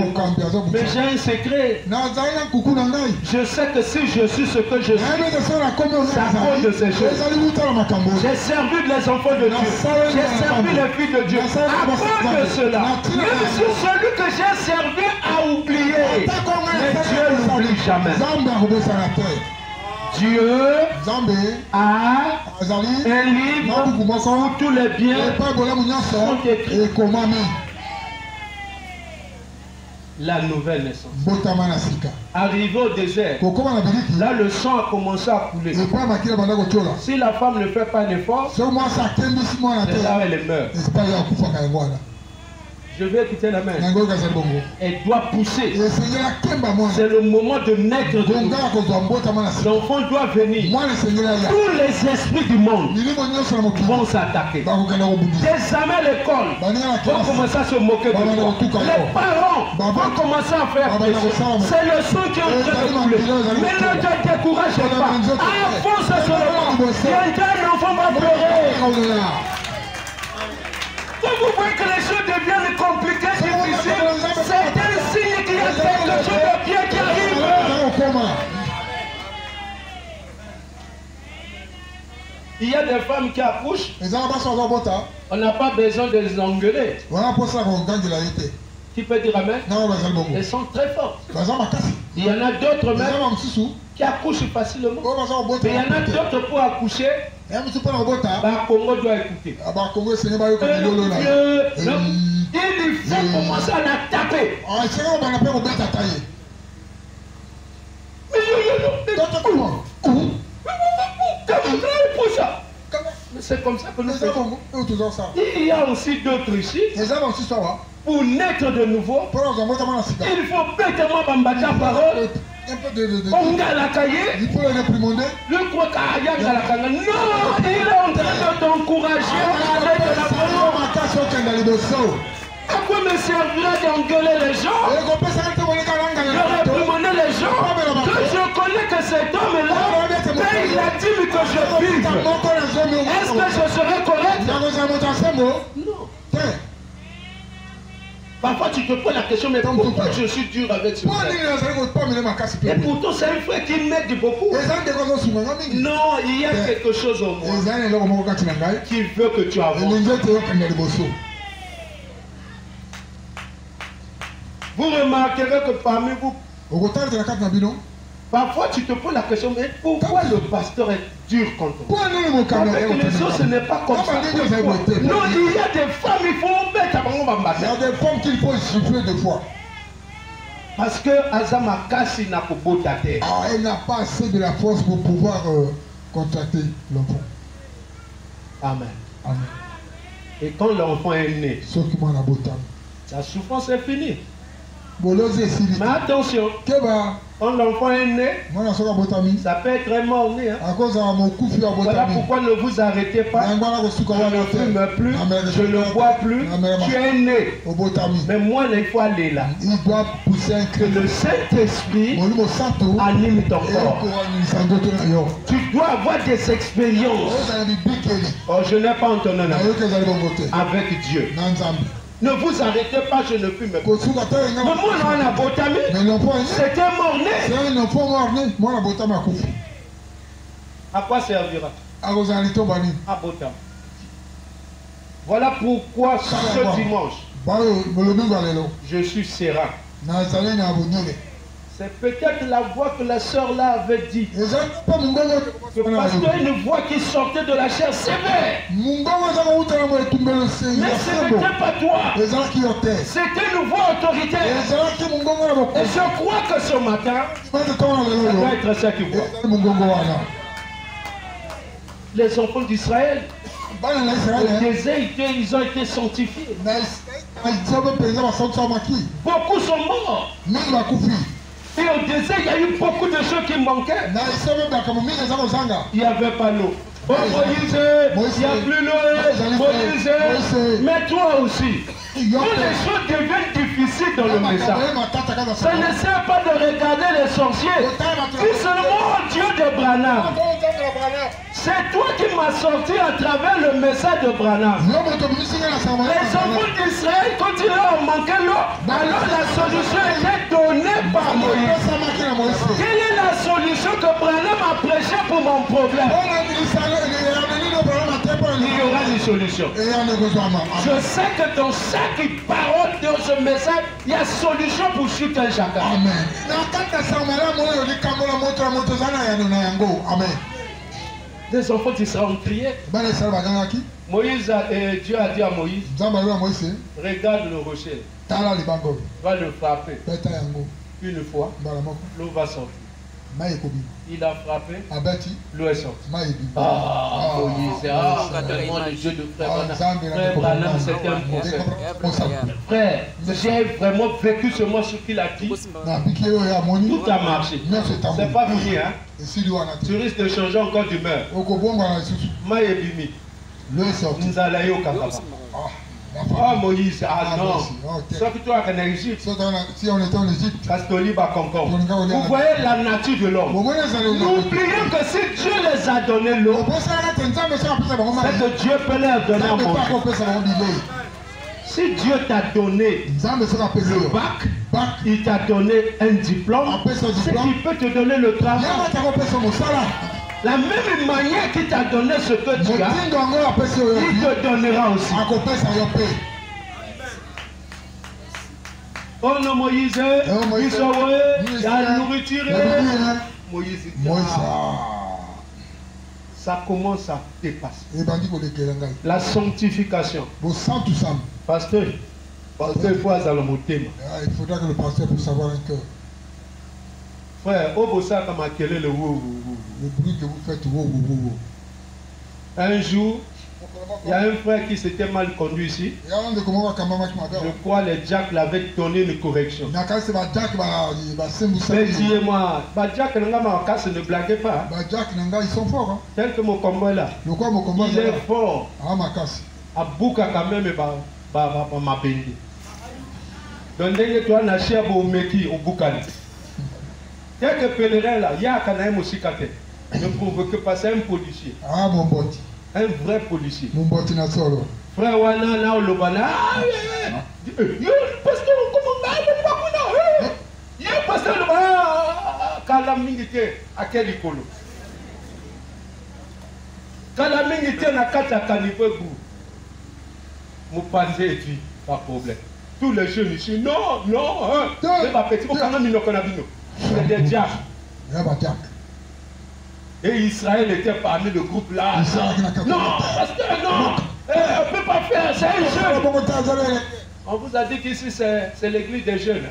mais j'ai un secret. Je sais que si je suis ce que je suis, c'est à cause de ces choses. J'ai servi les enfants de Dieu. J'ai servi les filles de Dieu. À cause de cela, même si celui que j'ai servi a oublié, mais Dieu n'oublie jamais. Dieu a un livre où tous les biens sont écrits. La nouvelle naissance. Arrivé au désert, là le sang a commencé à couler. Si la femme ne fait pas d'effort, c'est là où elle meurt. Je vais écouter la main. Elle doit pousser. C'est le moment de naître de nouveau. L'enfant doit venir. Tous les esprits du monde vont s'attaquer. Désormais l'école vont commencer à se moquer de toi. Les parents vont commencer à faire pression. C'est le sang qui est en train de couler. Mais ne te décourage pas. Avance sur le banc. Bientôt l'enfant va pleurer. Quand vous voyez que les choses deviennent compliquées, difficiles, c'est un signe qu'il y a quelque chose de bien qui arrive. Il y a des femmes qui accouchent. On n'a pas besoin de les engueuler. Qui peut dire amen? Elles sont très fortes. Il y en a d'autres même qui accouchent facilement. Mais il y en a d'autres pour accoucher. Congo doit écouter. Il faut commencer à la taper. C'est comme ça que nous faisons. Il y a aussi d'autres ici. Pour naître de nouveau, il faut bêtement bambater la parole. On a la cahier. Le quoi qu'il non, il est en train de t'encourager à aller de la parole. À quoi me servira d'engueuler les gens, de réprimander les gens, que je connais que cet homme-là, mais il a dit que je vive. Est-ce que je serai correct? Non. Parfois tu te poses la question, mais pourquoi je suis dur avec ce frère? Et pourtant c'est un frère qui m'aide beaucoup. Non, il y a quelque chose en moi qui veut que tu avances. Vous remarquerez que parmi vous, parfois tu te poses la question, mais pourquoi le pasteur est dur contre toi? Avec les autres, ce n'est pas comme ça. Non, il y a des femmes, il faut mettre à il y a des femmes qu'il faut siffler des fois. Parce que Azama Kassi n'a pas beau tâter. Elle n'a pas assez de la force pour pouvoir contracter l'enfant. Amen. Amen. Et quand l'enfant est né, la souffrance est finie. Mais attention, quand l'enfant est né, ça peut être mort-né. Voilà pourquoi ne vous arrêtez pas. Je ne fume plus, je ne bois plus. Tu es né. Mais moi, il faut aller là. Que le Saint-Esprit anime ton corps. Tu dois avoir des expériences. Oh, je n'ai pas entendu avec Dieu. Ne vous arrêtez pas, je ne fume pas. Mais moi, on a botami. C'était mort-né. À quoi servira? À botami. Voilà pourquoi ce dimanche, Je suis Séra. C'est peut-être la voix que la sœur là avait dit. Parce qu'il y a une voix qui sortait de la chair sévère. Mais ce n'était pas toi. C'était une voix autoritaire. Et je crois que ce matin, ça doit être ça qui voit. Les enfants d'Israël, au désert, ils ont été sanctifiés. Beaucoup sont morts. Et au désert, il y a eu beaucoup de choses qui manquaient. Il n'y avait pas l'eau. Oh Moïse, il n'y a plus l'eau. Moïse, mais toi aussi. Quand les choses deviennent difficiles dans le message, ce n'est pas de regarder les sorciers. Dis seulement Dieu de Branham. C'est toi qui m'as sorti à travers le message de Branham. Les enfants d'Israël, quand ils ont manqué l'eau, alors la solution était donnée par Moïse. Quelle est la solution que Branham a prêché pour mon problème? Il y aura une solution. Je sais que dans chaque parole de ce message, il y a solution pour tout un chacun. Amen. Les enfants d'Israël ont crié. Dieu a dit à Moïse, regarde le rocher. Va le frapper. Une fois, l'eau va sortir. Il a frappé, l'eau est sortie. Moïse, vraiment le Dieu de Frère Branham, c'était un prophète. Frère, j'ai vraiment vécu ce mot ce qu'il a dit. Tout a marché. C'est pas fini, hein? Tu risques de changer encore d'humeur. Maïebimi, nous allons au Kakaba. Oh Moïse, non. Sauf que toi en Égypte. Si on était en Égypte. Parce que l'île va concordre. Vous voyez la nature de l'homme. N'oubliez que si Dieu les a donné l'eau, c'est que Dieu peut leur donner à manger. Si Dieu t'a donné le bac, il t'a donné un diplôme, c'est qu'il peut te donner le travail. La même manière qu'il t'a donné ce que tu as, il te donnera aussi. Oh non, Moïse, il a la nourriture. Moïse dit, ça commence à dépasser. La sanctification. Pasteur, il faut aller dans le mot thème. Il faudra que le pasteur puisse savoir un cœur. Frère, au Bossa, comme à quel est le wou. Le bruit que vous faites, wou. Un jour, il y a un frère qui s'était mal conduit ici. Je crois que les Jack l'avaient donné une correction. Mais dis-moi, Jack ne blaguez pas. Ils sont forts. Tel que mon combat là. Il est fort. À Bouka quand même, ma béni. Donc, toi, on a cherché au Meki, au Boukani. Quelques pèlerins là, il y a un aussi ne provoque pas, c'est un policier. Mon boti. Un vrai policier. Mon boti n'a solo. Frère Wana, là, le bana. Pasteur, comment il y a un pasteur le bana. Calamité, à quel écolo? Calamité, n'a qu'à ta caniveau. Mon pensée est dit, pas de problème. Tous les jeunes ici, non. C'est pas petit, quand même, il ne connaît pas. C'est des diables. Et Israël était parmi le groupe là. Non, pasteur, non. On ne peut pas faire, c'est un jeune. On vous a dit qu'ici c'est l'église des jeunes.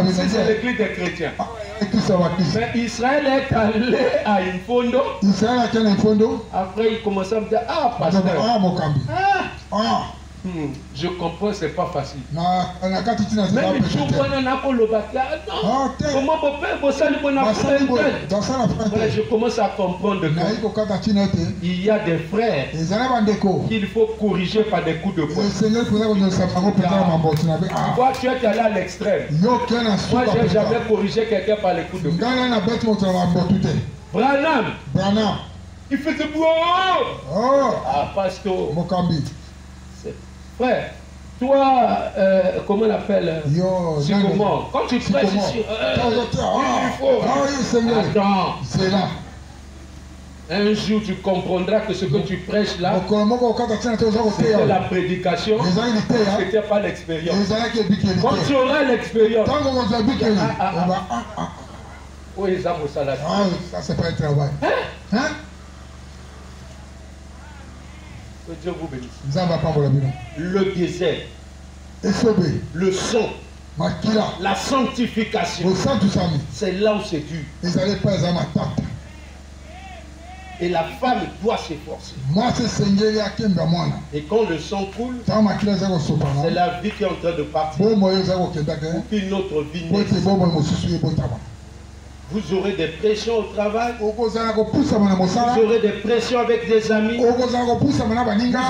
Ici c'est l'église des chrétiens. Mais Israël est allé à Infondo. Après il commençait à me dire, pasteur. Je comprends, c'est pas facile. Même si on a je commence à comprendre qu'il y a des frères qu'il faut corriger par des coups de poing. Toi, tu es allé à l'extrême. Moi, je n'ai jamais corrigé quelqu'un par les coups de poing. Branham, il fait de bois. Pasteur. Frère, toi, comment on appelle Sycomore. Quand tu prêches ici, il faut. Attends. C'est là. Un jour, tu comprendras que ce que tu prêches là, c'était la prédication, c'était pas l'expérience. Quand tu auras l'expérience, oui, ça c'est pas un travail. Hein? Que Dieu vous bénisse. Le désert, le sang, la sanctification, c'est là où c'est dur. Et la femme doit s'efforcer. Et quand le sang coule, c'est la vie qui est en train de partir. Pour qu'une autre vie naisse. Vous aurez des pressions au travail. Vous aurez des pressions avec des amis. Vous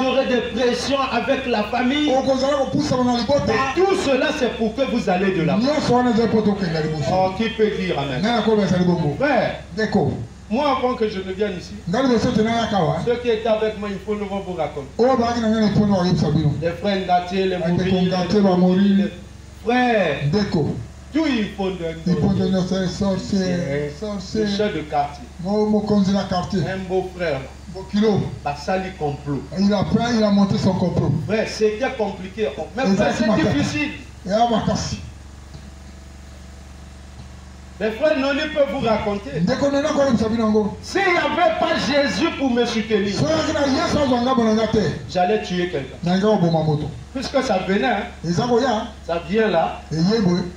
aurez des pressions avec la famille. Et tout cela, c'est pour que vous allez de l'avant. Oh, qui peut dire amen? Frère, moi, avant que je ne vienne ici, ceux qui étaient avec moi, il faut nous vous raconter. Les frères Ngatier, les Mouri, les frères. Tout il faut de le chef de quartier. Un beau frère. Basali complot. Il a monté son complot. Frère, c'était compliqué. Même c'est difficile. Les frères Noli peuvent vous raconter. S'il n'y avait pas Jésus pour me soutenir, j'allais tuer quelqu'un. Puisque ça venait, hein? Ça vient là.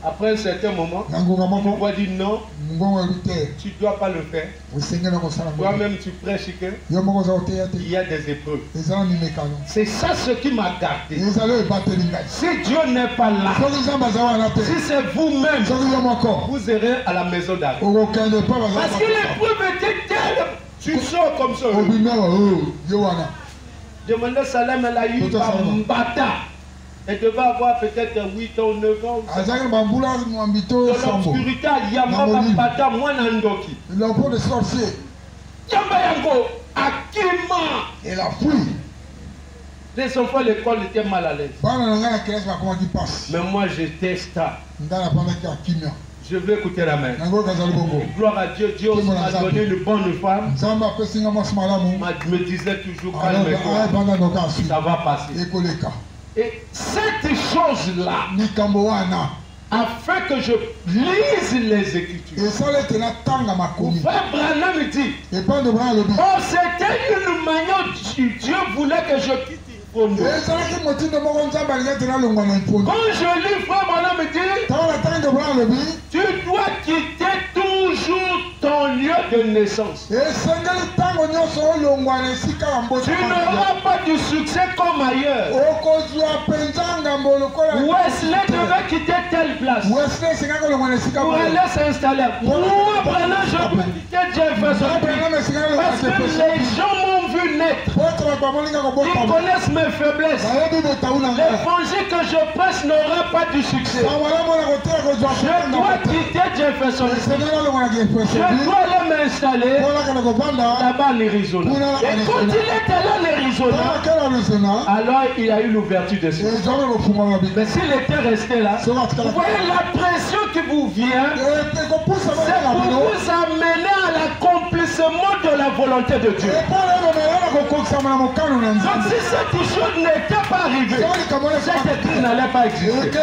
Après un certain moment, tu dois dire non, tu ne dois pas le faire. Toi-même, tu prêches qu'il y a des épreuves. C'est ça ce qui m'a gardé. Si Dieu n'est pas là, si c'est vous-même, vous irez à la maison d'arrêt. Parce que l'épreuve était telle, tu sors comme ça. Demandez Salem, elle a eu un bâtard. Elle devait avoir peut-être 8 ans, 9 ans. Dans l'obscurité, il y a un bâtard, moi, Nandoki. L'enfant de sorcier. Yambayango, Akima. Elle a fui. Les enfants à l'école étaient mal à l'aise. Mais moi, j'étais star. Je veux écouter la main. Gloire à Dieu. Dieu m'a donné une bonne femme. Me disait toujours calme-toi. Ça va passer. Et cette chose-là, afin que je lise les Écritures, frère Branham dit, oh, c'était une manière, Dieu voulait que je quitte. Quand je lis frère Branham dit, tu dois quitter toujours ton lieu de naissance. Tu n'auras pas du succès comme ailleurs. Wesley devait quitter telle place pour aller s'installer. Moi, Branham, je peux quitter Jefferson parce que les gens m'ont vu naître. Ils connaissent mes faiblesses. L'évangile que je prêche n'aura pas du succès. Je dois quitter Jefferson. Je dois aller m'installer là-bas en Arizona. Et quand il était là en Arizona, alors il a eu l'ouverture de ses yeux. Mais s'il était resté là, vous voyez la pression qui vous vient, c'est pour vous amener à l'accomplissement de la volonté de Dieu. Donc si cette chose n'était pas arrivée, cette écrit n'allait pas exister.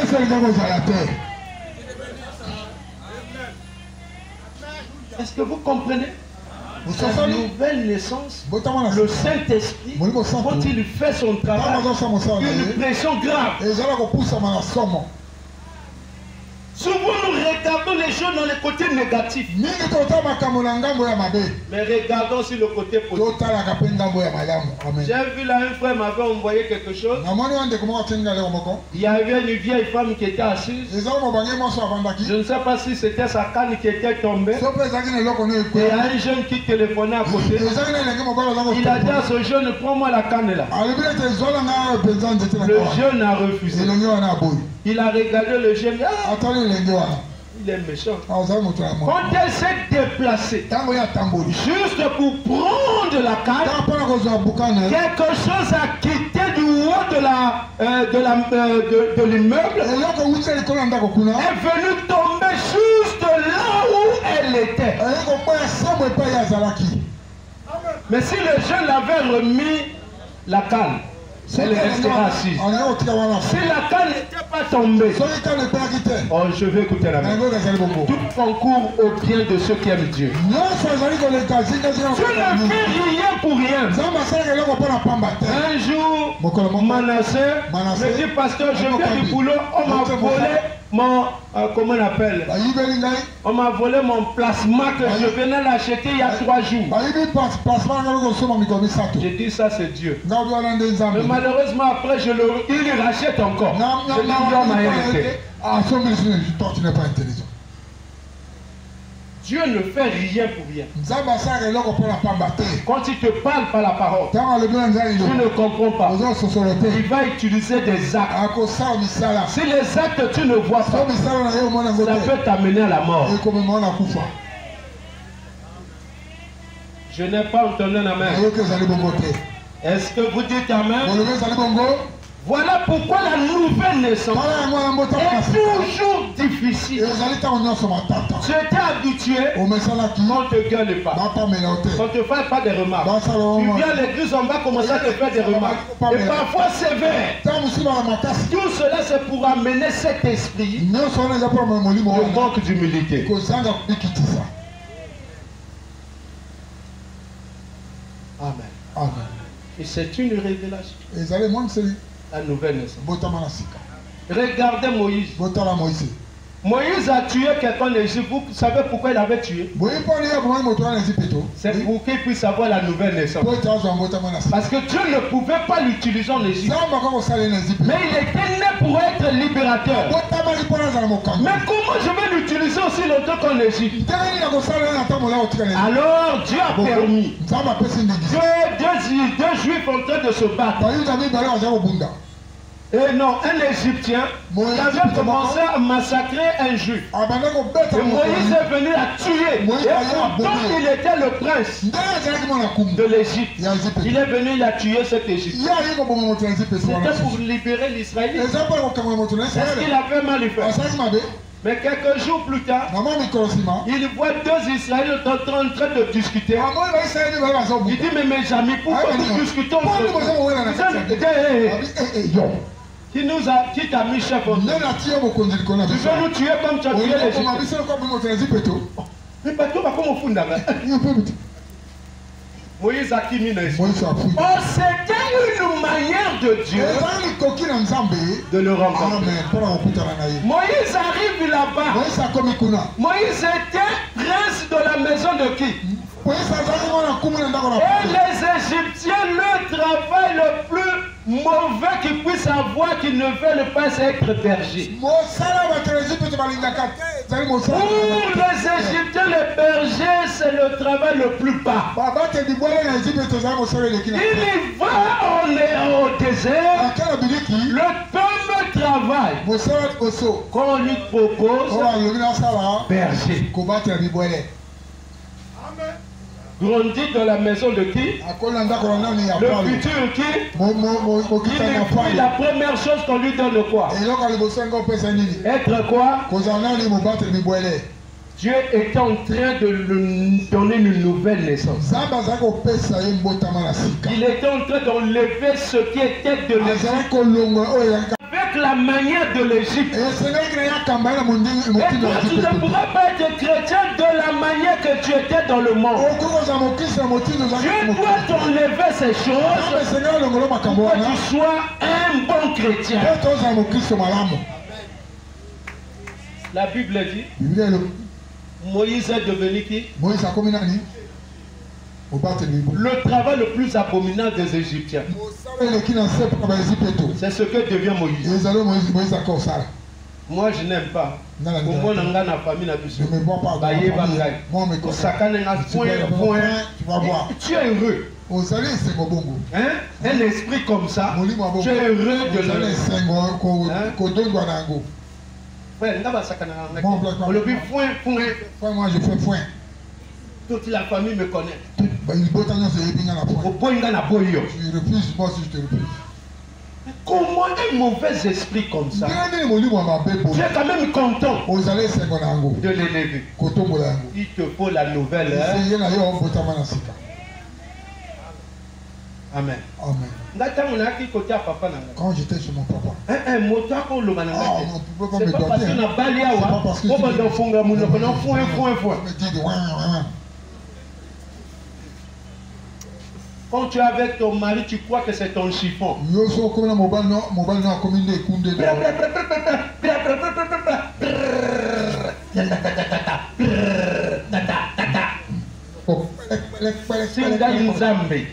Est-ce que vous comprenez? Cette nouvelle naissance, le Saint-Esprit, quand il fait son travail, une pression grave. Souvent nous regardons les choses dans les côtés négatifs. Mais regardons sur le côté positif. J'ai vu là un frère m'avait envoyé quelque chose. Il y avait une vieille femme qui était assise. Je ne sais pas si c'était sa canne qui était tombée. Et un jeune qui téléphonait à côté. Il a dit à ce jeune, prends-moi la canne là. Le jeune a refusé. Il a regardé le jeune. Ah, il est méchant. Quand elle s'est déplacée, juste pour prendre la canne, quelque chose a quitté du haut de l'immeuble, est venu tomber juste là où elle était. Mais si le jeune avait remis la canne, elle restera assise. Si la canne n'était pas tombée, oh, je vais écouter la main. Tout concourt au bien de ceux qui aiment Dieu. Tu ne fais rien pour rien. Un jour, Manassé me dit, pasteur, je viens du boulot, on m'a volé mon, comment on appelle? On m'a volé mon plasma que je venais l'acheter il y a 3 jours. J'ai dit ça c'est Dieu. Mais malheureusement après il le rachète encore. Je dis l'homme a hérité. Tu n'es pas intelligent. Dieu ne fait rien pour rien. Quand il te parle par la parole, tu ne comprends pas. Il va utiliser des actes. Si les actes tu ne vois pas, ça peut t'amener à la mort. Je n'ai pas entendu la main. Est-ce que vous dites amen? Voilà pourquoi la nouvelle naissance est toujours difficile. Tu étais habitué, on ne te gueule pas, on ne te fait pas des remarques. Tu viens à l'église, on va commencer à te faire des remarques. Et parfois sévère. Tout cela c'est pour amener cet esprit de manque d'humilité. Amen. Amen. Et c'est une révélation. La nouvelle naissance. Regardez Moïse. Moïse a tué quelqu'un en Égypte. Vous savez pourquoi il avait tué? C'est pour qu'il puisse avoir la nouvelle naissance. Parce que Dieu ne pouvait pas l'utiliser en Égypte. Mais il était né pour être libérateur. Mais comment je vais l'utiliser aussi longtemps qu'en Égypte? Alors Dieu a permis. Deux Juifs en train de se battre. Et non, un Égyptien avait commencé à massacrer un Juif. Et Moïse est venu la tuer. Et pourtant, il était le prince de l'Égypte. Il est venu la tuer, cet Égyptien. C'était pour libérer l'Israël. Est-ce qu'il avait mal fait? Mais quelques jours plus tard, il voit 2 Israéliens en train de discuter. Il dit, mais mes amis, pourquoi nous discutons? Qui t'a mis chef au tu veux nous tuer comme tu as tué l'Égypte. Mais pas tout, comment on fout Moïse a qui mis dans l'esprit. Oh, c'était une manière de Dieu de le rencontrer. Moïse arrive là-bas. Moïse était prince de la maison de qui? Et les Égyptiens, le travail le plus mauvais qu'ils puissent avoir, qu'ils ne veulent pas être bergers. Pour les Égyptiens, les bergers, c'est le travail le plus bas. Il y va, on est au désert, le fameux travail qu'on lui propose, berger. Grandit dans la maison de qui? Le futur qui? Il fait la première chose qu'on lui donne quoi? Être quoi? Dieu est en train de lui donner une nouvelle naissance. Il était en train d'enlever ce qui était de l'Égypte. Avec la manière de l'Égypte. Et toi, tu ne pourras pas être chrétien de la manière que tu étais dans le monde. Dieu doit t'enlever ces choses pour que tu sois un bon chrétien. La Bible dit, Moïse est devenu qui? Le travail le plus abominable des Égyptiens. C'est ce que devient Moïse. Moi je n'aime pas. Je ne bois pas. Tu es heureux. Hein? Un esprit comme ça, tu es heureux de le... Moi je fais foin. Toute la famille me connaît. Tu refuses, moi si je te refuse. Comment un mauvais esprit comme ça? Tu es quand même content de l'élever. Il te faut la nouvelle. Hein? Amen. Amen. Quand j'étais chez mon papa, on ne peut pas me pas me Quand tu es avec ton mari, tu crois que c'est ton chiffon.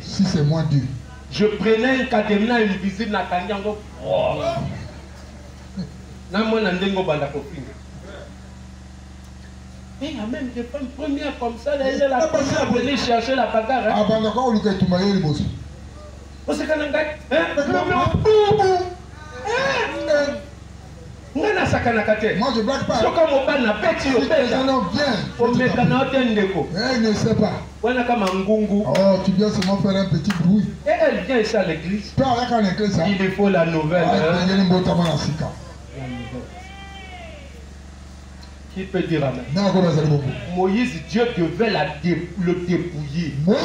Si c'est moi Dieu. Je prenais un cadenas invisible na kanyango. Et il y a même des femmes premières comme ça, elle est la première à venir chercher la bagarre. Ah ben d'accord, on lui fait tout mailler les bosses. On se calme. Moi je blague pas. Elle ne sait pas. Oh, tu viens seulement faire un petit bruit. Et elle vient ici à l'église. Il faut la nouvelle. Qui peut dire amen? Moïse, Dieu devait le dépouiller. Il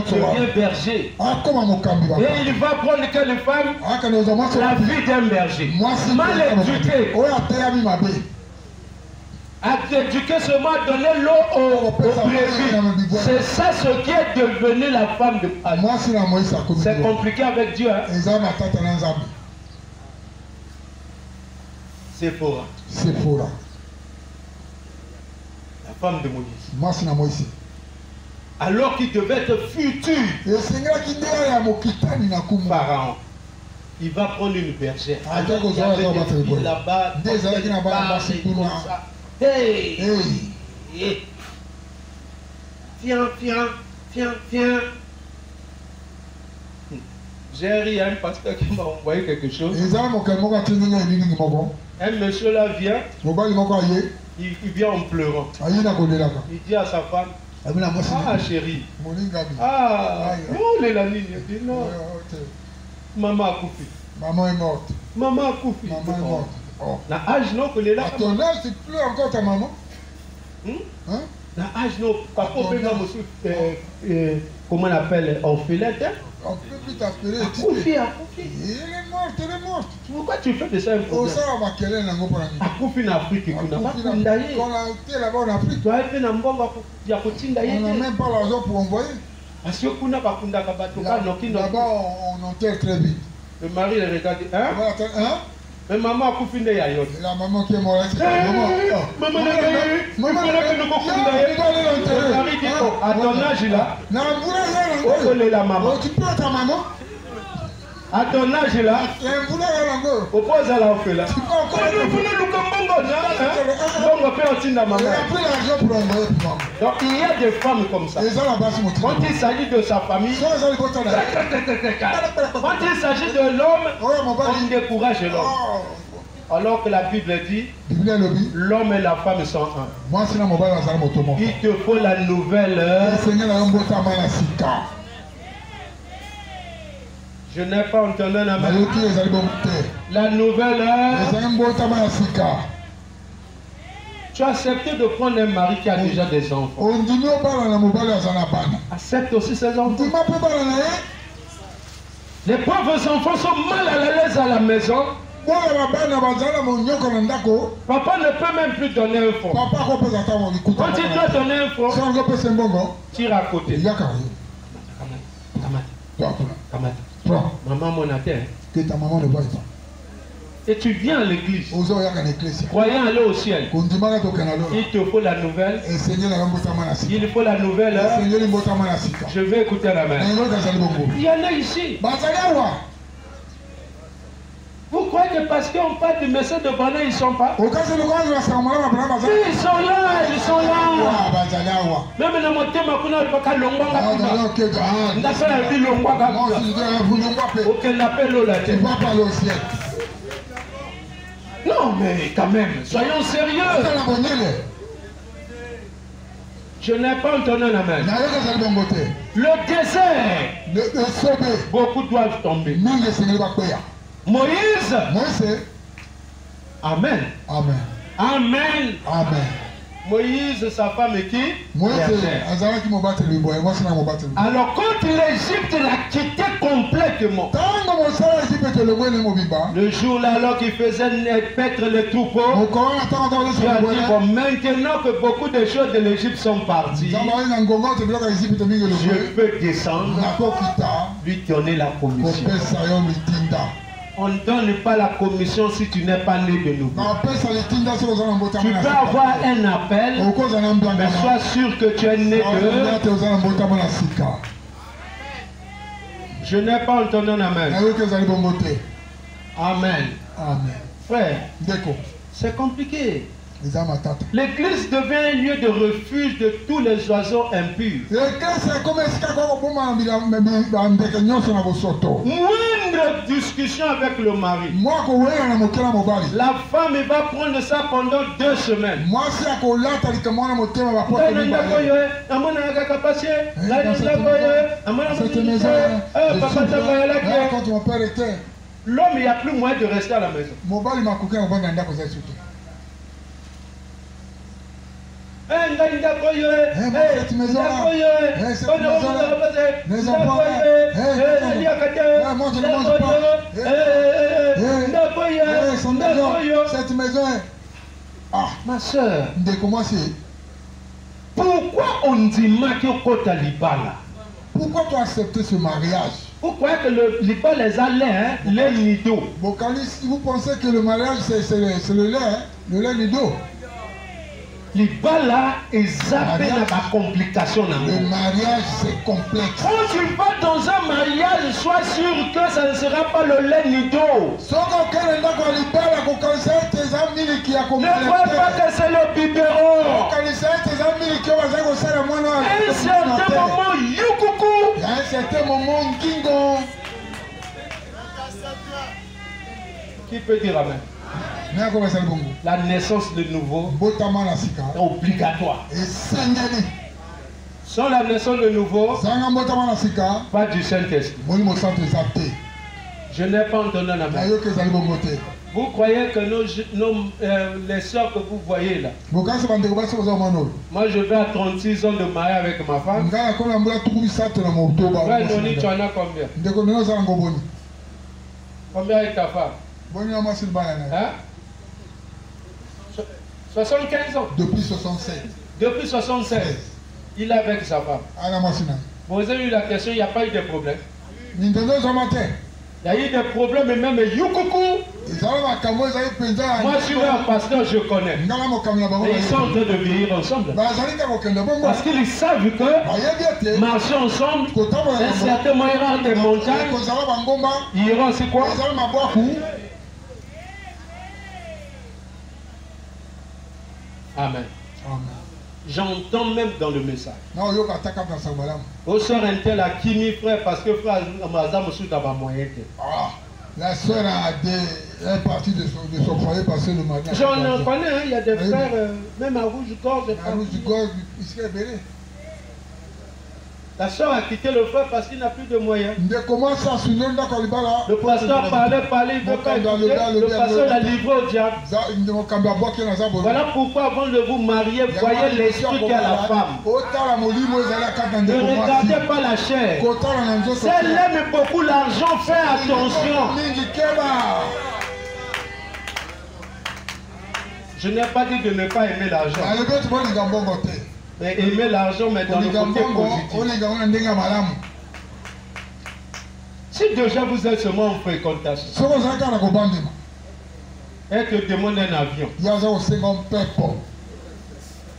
devient berger. Et il va prendre quelle femme? La fille d'un berger. Mal éduquée. À t'éduquer seulement à donner l'eau au brebis. C'est ça ce qui est devenu la femme de Adam. C'est compliqué avec Dieu. Hein? Séphora. La femme de Moïse. Alors qu'il devait être futur Pharaon. Il va prendre une bergère. Alors, il y avait des filles là-bas. Hey. Viens. J'ai ri, il y a un pasteur qui m'a envoyé quelque chose. Un monsieur là vient, il vient en pleurant. Il dit à sa femme, ah chérie, où est la ligne? Il dit non, maman a coupé. Maman est morte. Maman a coupé. Maman est morte. Oh. La âge non que les là. À ton âge, c'est plus encore ta maman. Hein? La âge non, papa peut même aussi, comment on appelle, orphelette. On ne peut plus t'appeler. Akoufi. Elle est morte. Pourquoi tu fais de ça un problème? Akoufi en Afrique, tu n'as pas kundaye. Quand on a été là-bas en Afrique, tu as fait un bon yakotindaye. on n'a même pas l'argent pour envoyer. Parce que kuna bakunda kabatoka noki. Là-bas, on enterre très vite. Le mari le regarde, hein? Mais maman a coupé des yayotes. La maman qui est morte. Maman, le mari dit, à ton âge là, la maman. Tu peux ta maman? À ton âge là, oppose à la là. Donc il y a des femmes comme ça. Quand il s'agit de sa famille, quand il s'agit de l'homme, on décourage l'homme. Alors que la Bible dit, l'homme et la femme sont un. Il te faut la nouvelle. Je n'ai pas entendu un amen. La nouvelle. Tu as accepté de prendre un mari qui a déjà des enfants. Accepte aussi ses enfants. Les pauvres enfants sont mal à l'aise à la maison. Papa ne peut même plus donner un fonds. Quand il doit donner un fonds, tire à côté. Maman mon atteint. Que ta maman ne voit pas. Et tu viens à l'église. Croyant aller au ciel. Il te faut la nouvelle. Il faut la nouvelle. Je vais écouter la main. Il y en a ici. Vous croyez que parce qu'on parle du message de bonheur, ils ne sont pas? Ils sont là. Même dans mon thème, on n'a pas non, mais quand même, soyons sérieux. Je n'ai pas entendu un amen. Le désert, beaucoup doivent tomber. Moïse. Amen. Amen. Amen. Amen. Moïse, sa femme et qui? Alors quand l'Égypte l'a quitté complètement, le jour-là, alors qu'il faisait paître les troupeaux, Dieu a dit, bon, maintenant que beaucoup de choses de l'Égypte sont parties, je peux descendre, lui donner la commission. On ne donne pas la commission si tu n'es pas né de nouveau. Tu peux avoir un appel, mais sois sûr que tu es né de... Je n'ai pas entendu un amen. Amen. Frère, c'est compliqué. L'église devient un lieu de refuge de tous les oiseaux impurs. Moindre discussion avec le mari, la femme va prendre ça pendant 2 semaines. L'homme, il n'y a plus moyen de rester à la maison. Cette maison. Ah, ma soeur, pourquoi on dit Makio Libala? Pourquoi tu as accepté ce mariage? Pourquoi que le Libala les allait, les nido? Vous pensez que le mariage c'est le lait, le lait nido? Libala est zappé dans la complication. Le mariage c'est complexe. Quand tu vas dans un mariage, sois sûr que ça ne sera pas le lait nido. Ne crois pas que c'est le biberon. À un certain moment, youcoucou. À un certain moment, kingo. Qui peut dire amen? La naissance de nouveau est obligatoire. Sans la naissance de nouveau, pas du Saint-Esprit. Je n'ai pas entendu la main. Vous croyez que les sœurs que vous voyez là, moi je vais à 36 ans de mariage avec ma femme. Frère Noni, tu en as combien? Combien est ta femme? Hein? 75 ans. Depuis 67. Depuis 76. Il est avec sa femme. Vous avez eu la question, il n'y a pas eu de problème. Il y a eu des problèmes et même youcoucou. Moi je suis un pasteur, je connais. Et ils sont en train de vieillir ensemble. Parce qu'ils savent que marcher ensemble, un certain moment il y aura des montagnes. Il y aura aussi quoi? Amen. J'entends même dans le message. Au sœur Intel a Kimi frère parce que frère Amazam aussi n'a pas moyen. La sœur est partie de son foyer parce que le mariage. J'en connais, il y a des frères, même à Rouge-Gorge. À Rouge-Gorge, ici à Bélé. La soeur a quitté le frère parce qu'il n'a plus de moyens. Le pasteur parlait, il veut pas écouter. Le pasteur l'a livré au diable. Voilà pourquoi avant de vous marier, voyez l'esprit qu'il y a la femme. Ne regardez pas la chair. Si elle aime beaucoup l'argent, fais attention. Je n'ai pas dit de ne pas aimer l'argent. Mais aimer l'argent, mais dans le côté positif. Si déjà vous êtes seulement en fréquentation, et te demande un avion.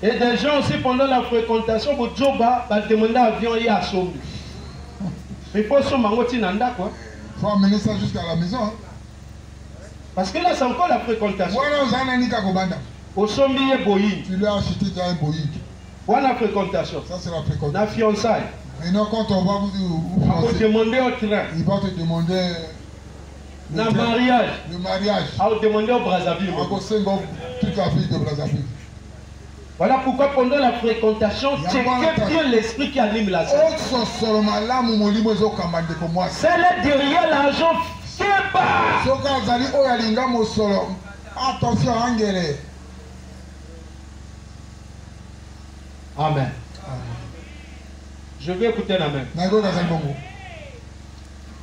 Et des gens aussi pendant la fréquentation, vous demandez un avion et à sauver. Il faut se mangotinanda quoi. Il faut amener ça jusqu'à la maison. Parce que là c'est encore la fréquentation. Au sommet et Boeing. Tu lui as acheté déjà un Boeing. Voilà la fréquentation. Ça c'est la fréquentation. La fiançailles. Maintenant quand on va vous demander au train. Il va te demander le mariage. Le mariage. À vous demander au Brazzaville. Toute la ville de Brazzaville. Voilà pourquoi pendant la fréquentation, checkez bien l'esprit qui anime la scène. C'est là derrière l'argent. Attention, Angele. Amen. Je vais écouter la même.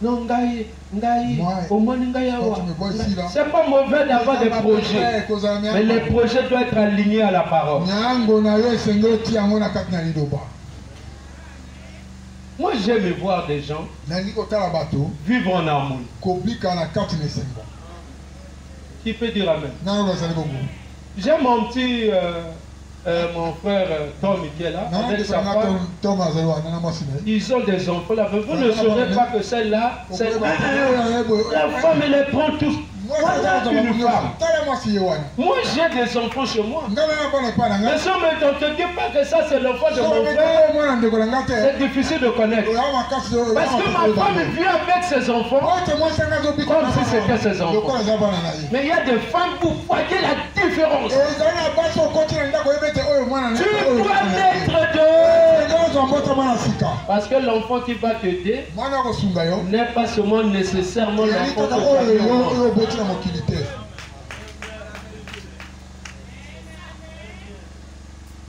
Non, c'est pas mauvais d'avoir des projets, mais les projets doivent être alignés à la parole. Moi, j'aime voir des gens vivre en harmonie. Qui peut dire amen? J'ai mon petit, mon frère Tom qui est là, avec sa femme. Ils ont des enfants là. Vous ne saurez pas que celle-là, la femme, elle les prend tous. Moi, j'ai des enfants chez moi. Mais si on ne te dit pas que ça, c'est l'enfant de mon frère, c'est difficile de connaître. Parce que ma femme vit avec ses enfants comme si c'était ses enfants. Mais il y a des femmes pour voyez la différence. Tu dois mettre de... Parce que l'enfant qui va t'aider n'est pas seulement nécessairement l'enfant que tu as.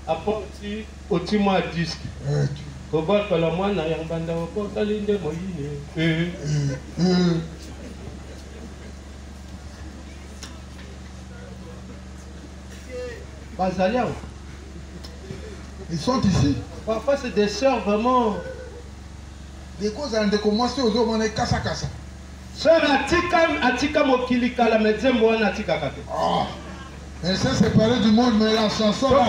Apporti au-timo à disque. Koba kolomwa na yambanda wako kalinde moyine. Bazalia. Ils sont ici. Parfois c'est des sœurs vraiment. Des causes de commencer aux hommes on est kasa kasa. Sœur Atika Mokili Kala Medzembo Atika Kate. Elle s'est séparée du monde, mais la chanson là.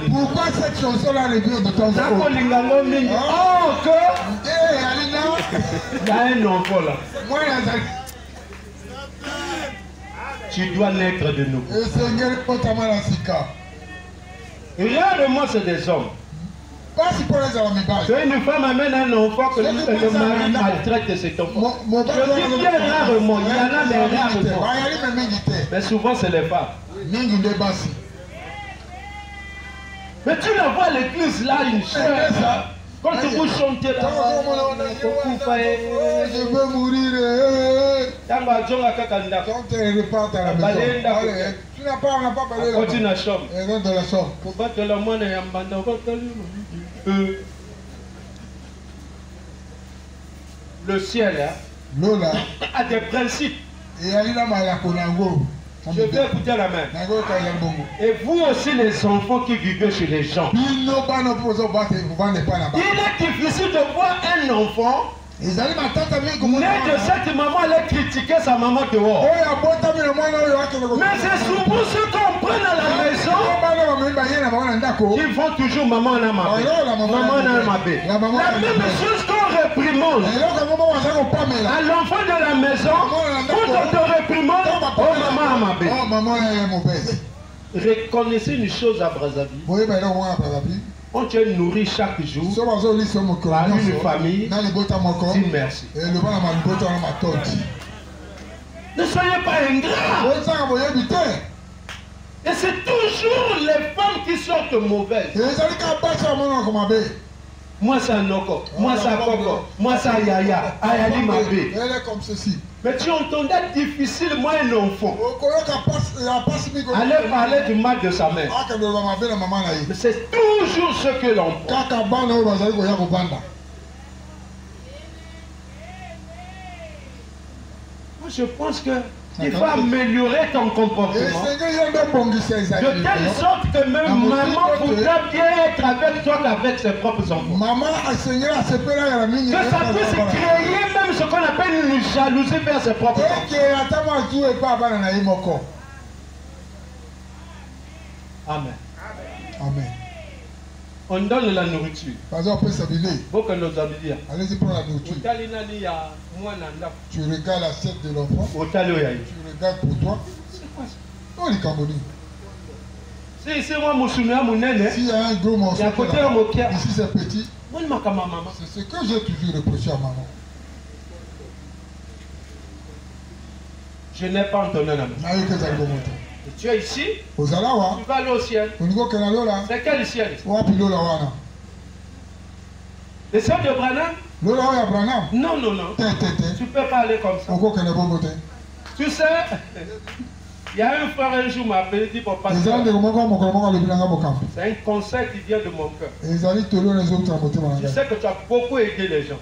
Pourquoi cette chanson là revient de ton corps? Oh, que il y a un enfant là. Tu dois naître de nouveau. Regarde-moi, c'est des hommes. Que une femme amène un enfant que le mari maltraite cet enfant. Je dis bien rarement, il y en a mais rarement. Mais souvent c'est les femmes. Mais tu la vois à l'église là, une chère. Quand vous chantez là, je veux mourir. Quand tu repars à la maison. Tu n'as pas parlé là. Continue la chambre. Rentre dans la chambre. Le ciel a des principes. Je vais écouter la main. Et vous aussi les enfants qui vivez chez les gens. Il est difficile de voir un enfant né de cette maman aller critiquer sa maman dehors. Mais c'est souvent ceux qu'on prend à la maison qui font toujours maman en amabé. Maman en amabé. La même chose qu'on réprimande à l'enfant de la maison, quand on te réprimande, oh maman amabé. Reconnaissez une chose à Brazzaville. Quand tu es nourri chaque jour par une famille, dis merci. Ne soyez pas ingrats. Et c'est toujours les femmes qui sortent mauvaises. Moi c'est un oko, moi c'est un coco, moi c'est un yaya, ayali mabé. Elle est comme ceci. Mais tu entendais difficile, moi un enfant. Allez parler du mal de sa mère. Mais c'est toujours ce que l'on prend. Moi je pense que il faut améliorer ton comportement. De telle sorte que même maman voudra bien être avec toi qu'avec ses propres enfants. Que ça puisse créer même ce qu'on appelle une jalousie vers ses propres enfants. Amen. Amen. On donne la nourriture. Beaucoup de nos habits. Allez-y pour la nourriture. Tu regardes l'assiette de l'enfant. Tu regardes pour toi. C'est quoi ça? Oh, les Camerounais. S'il y a un gros morceau, ici c'est petit. C'est ce que j'ai toujours reproché à maman. Je n'ai pas entendu la main. Tu es ici, tu vas aller au ciel. C'est quel ciel? Le ciel de Branham? Non, non, non. Tu peux pas aller comme ça. Tu sais, il y a un frère un jour m'a appelé, dit papa, c'est un conseil qui vient de mon cœur. Tu sais que tu as beaucoup aidé les gens.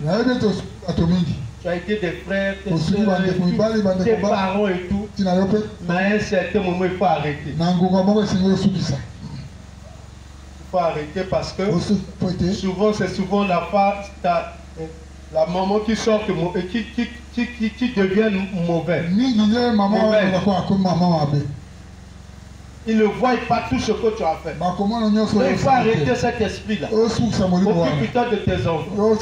Tu as aidé des frères, des soeurs, des parents et tout. Mais à un certain moment, il faut arrêter. Il faut arrêter parce que souvent, c'est souvent la maman qui sort et qui devient mauvaise. Ils ne voient pas tout ce que tu as fait. Mais il faut arrêter cet esprit-là. Occupe-toi de tes enfants.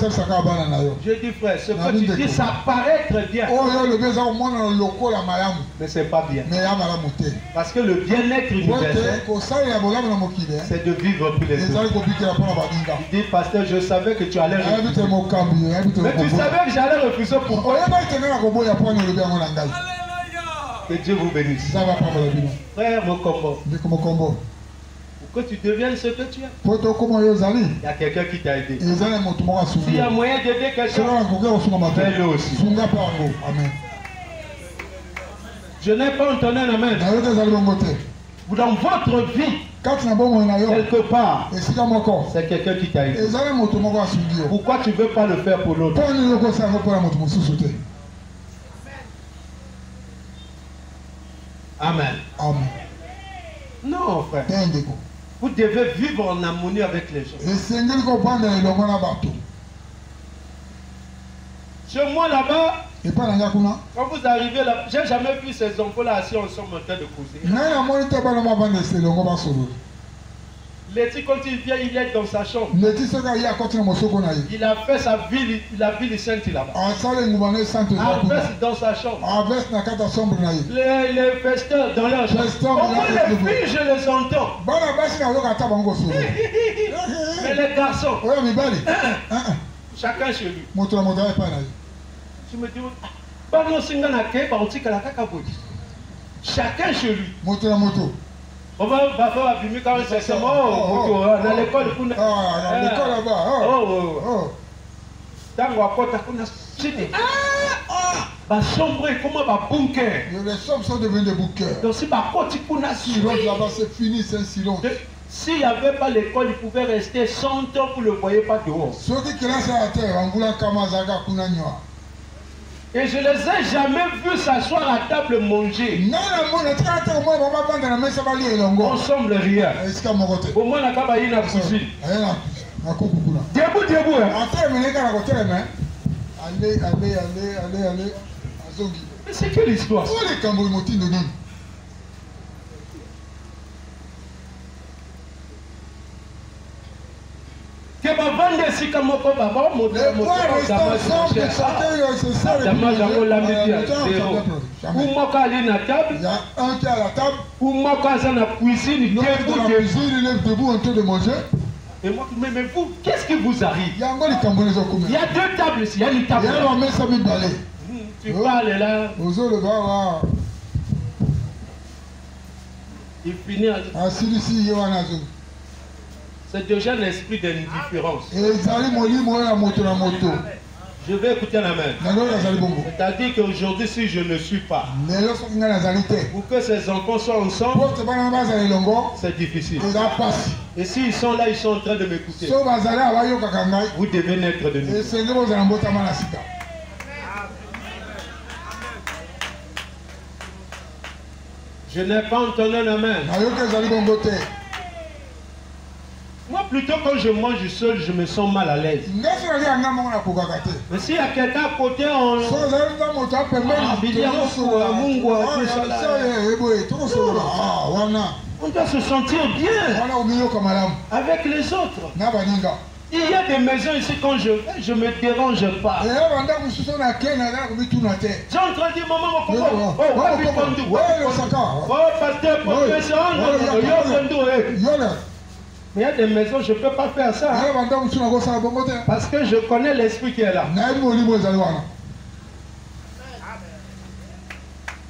Je dis frère, ce que tu dis, ça paraît très bien. Mais ce n'est pas bien. Parce que le bien-être universel, c'est de vivre pour les autres. Il dit, pasteur, je savais que tu allais refuser. Mais tu savais que j'allais refuser pourquoi? Que Dieu vous bénisse. Frère Mokombo, pour que tu deviennes ce que tu es, il y a quelqu'un qui t'a aidé. S'il y a moyen d'aider quelqu'un, fais-le aussi. Je n'ai pas entendu un amen. Dans votre vie, quelque part, c'est quelqu'un qui t'a aidé. Pourquoi tu ne veux pas le faire pour l'autre? Amen. Amen. Non, frère. Vous devez vivre en harmonie avec les gens. Chez moi là-bas, quand vous arrivez là, j'ai jamais vu ces enfants-là assis ensemble en train de causer. Letty, quand il vient, il est dans sa chambre. Il a fait sa ville, la ville sainte là-bas. Avec dans sa chambre. Les pasteurs dans leur chambre. Pourquoi les filles, je les entends? Mais les garçons, chacun chez lui. Je me dis, chacun chez lui. On va faire abîmer quand même c'est dans l'école. Dans l'école là-bas. Les chambres sont devenues des bunkers. Donc si là-bas c'est fini, c'est un silence. S'il n'y avait pas l'école, il pouvait rester 100 ans, vous ne le voyez pas dehors. Et je ne les ai jamais vus s'asseoir à table manger. Ensemble, rien. Au moins, la cabaye n'a cuisine. Debout, debout. Allez. Mais c'est quelle histoire? Que ma vendre si comme mon papa monte ou moi quand aller na table, il y a un qui est à la table, ou moi quand ça na cuisine, il est debout en train de manger. Et moi, mais vous, qu'est-ce qui vous arrive? Il y a deux tables ici, il y a une table. Tu parles là. Il finit. C'est déjà un esprit d'indifférence. Je vais écouter la main. C'est-à-dire qu'aujourd'hui, si je ne suis pas, pour que ces enfants soient ensemble, c'est difficile. Et s'ils sont là, ils sont en train de m'écouter. Vous devez naître de nouveau. Je n'ai pas entendu la main. Moi, plutôt quand je mange seul, je me sens mal à l'aise. Mais s'il y a quelqu'un à côté, on doit se sentir bien avec les autres. Il y a des maisons ici, quand je vais, je ne me dérange pas. J'ai en train de dire, maman, mais il y a des maisons, je ne peux pas faire ça. Parce que je connais l'esprit qui est là.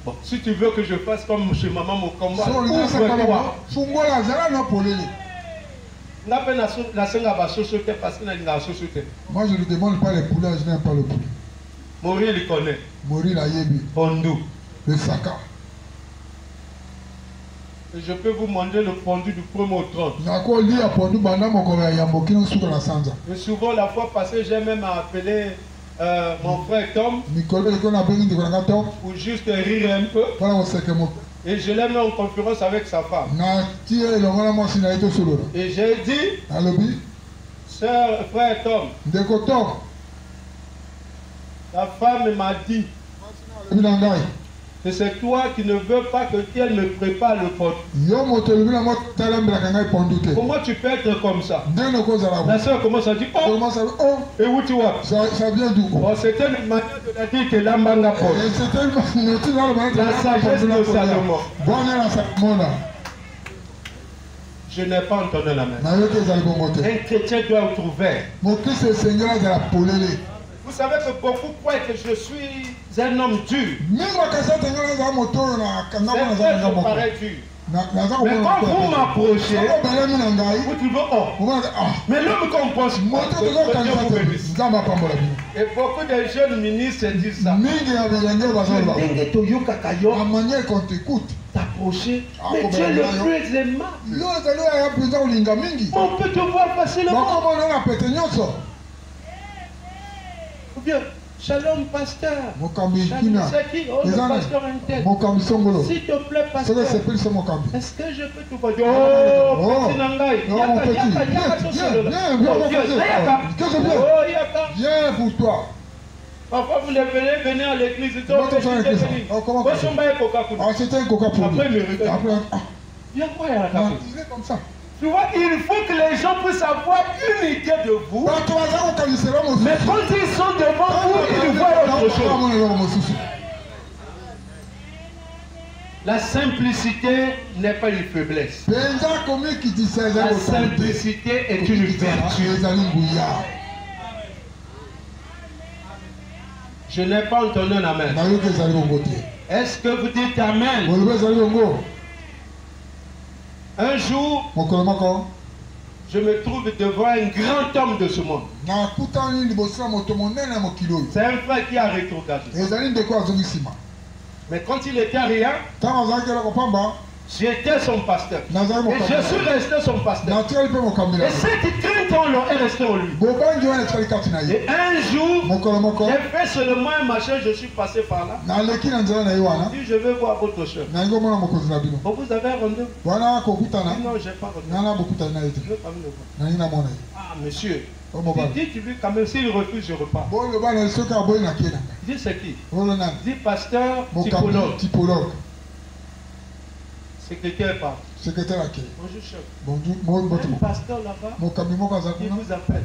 Bon, si tu veux que je fasse comme chez maman mon combat, ouvre-toi. Moi je ne demande pas les poulets, je n'aime pas le poulet. Mourir, il connaît. Mourir la yebi. Pondu. Le saka. Et je peux vous montrer le pondu du 1er au 30. Et souvent, la fois passée, j'ai même appelé mon frère Tom. Ou juste rire un peu. Et je l'ai mis en conférence avec sa femme. Et j'ai dit, sœur, frère Tom, ta femme m'a dit que c'est toi qui ne veux pas que qu'elle me prépare le pot. Comment tu peux être comme ça? La sœur commence à dire, oh, et où tu vois? Ça vient d'où? Oh, c'était une manière de la dire que l'ambanga pot. La sagesse de Salomon. Je n'ai pas entendu la main. Un chrétien doit être ouvert. Vous savez que beaucoup croient que je suis un homme dur. C'est vrai, je parais dur. Mais quand vous m'approchez, vous trouvez, oh, mais l'homme comprend. Et beaucoup de jeunes ministres disent ça. manière qu'on t'écoute, t'approcher, mais tu es le plus aimable. On peut te voir facilement. Ou bien, shalom pasteur. Shalom, c'est qui? Oh, le pasteur intel. S'il te plaît, pasteur. Est-ce que je peux te voir? Oh, petit Nangaï. Viens pour toi. Parfois vous les venez à l'église. C'était un coca pour lui. Après, il me regarde. Viens voir, il est comme ça. Tu vois, il faut que les gens puissent avoir une idée de vous. Mais quand ils sont devant vous, ils voient autre chose. La simplicité n'est pas une faiblesse. La simplicité est une vertu. Je n'ai pas entendu un amen. Est-ce que vous dites amen? Un jour, je me trouve devant un grand homme de ce monde. C'est un frère qui a rétrogradé. Mais quand il était à rien, j'étais son pasteur. Et je suis resté son pasteur. Et cette crainte est restée en lui. Et un jour, j'ai fait seulement un machin, je suis passé par là. Je dis, je vais voir votre soeur. Vous avez un rendez-vous? Non, je n'ai pas rendez-vous. Ah, monsieur. Dis-lui quand même, s'il refuse, je repars. Dis, c'est qui? Dis, pasteur typologue. Secrétaire pas. Secrétaire à qui? Bonjour chef. Bonjour. Le pasteur là-bas. Il vous appelle.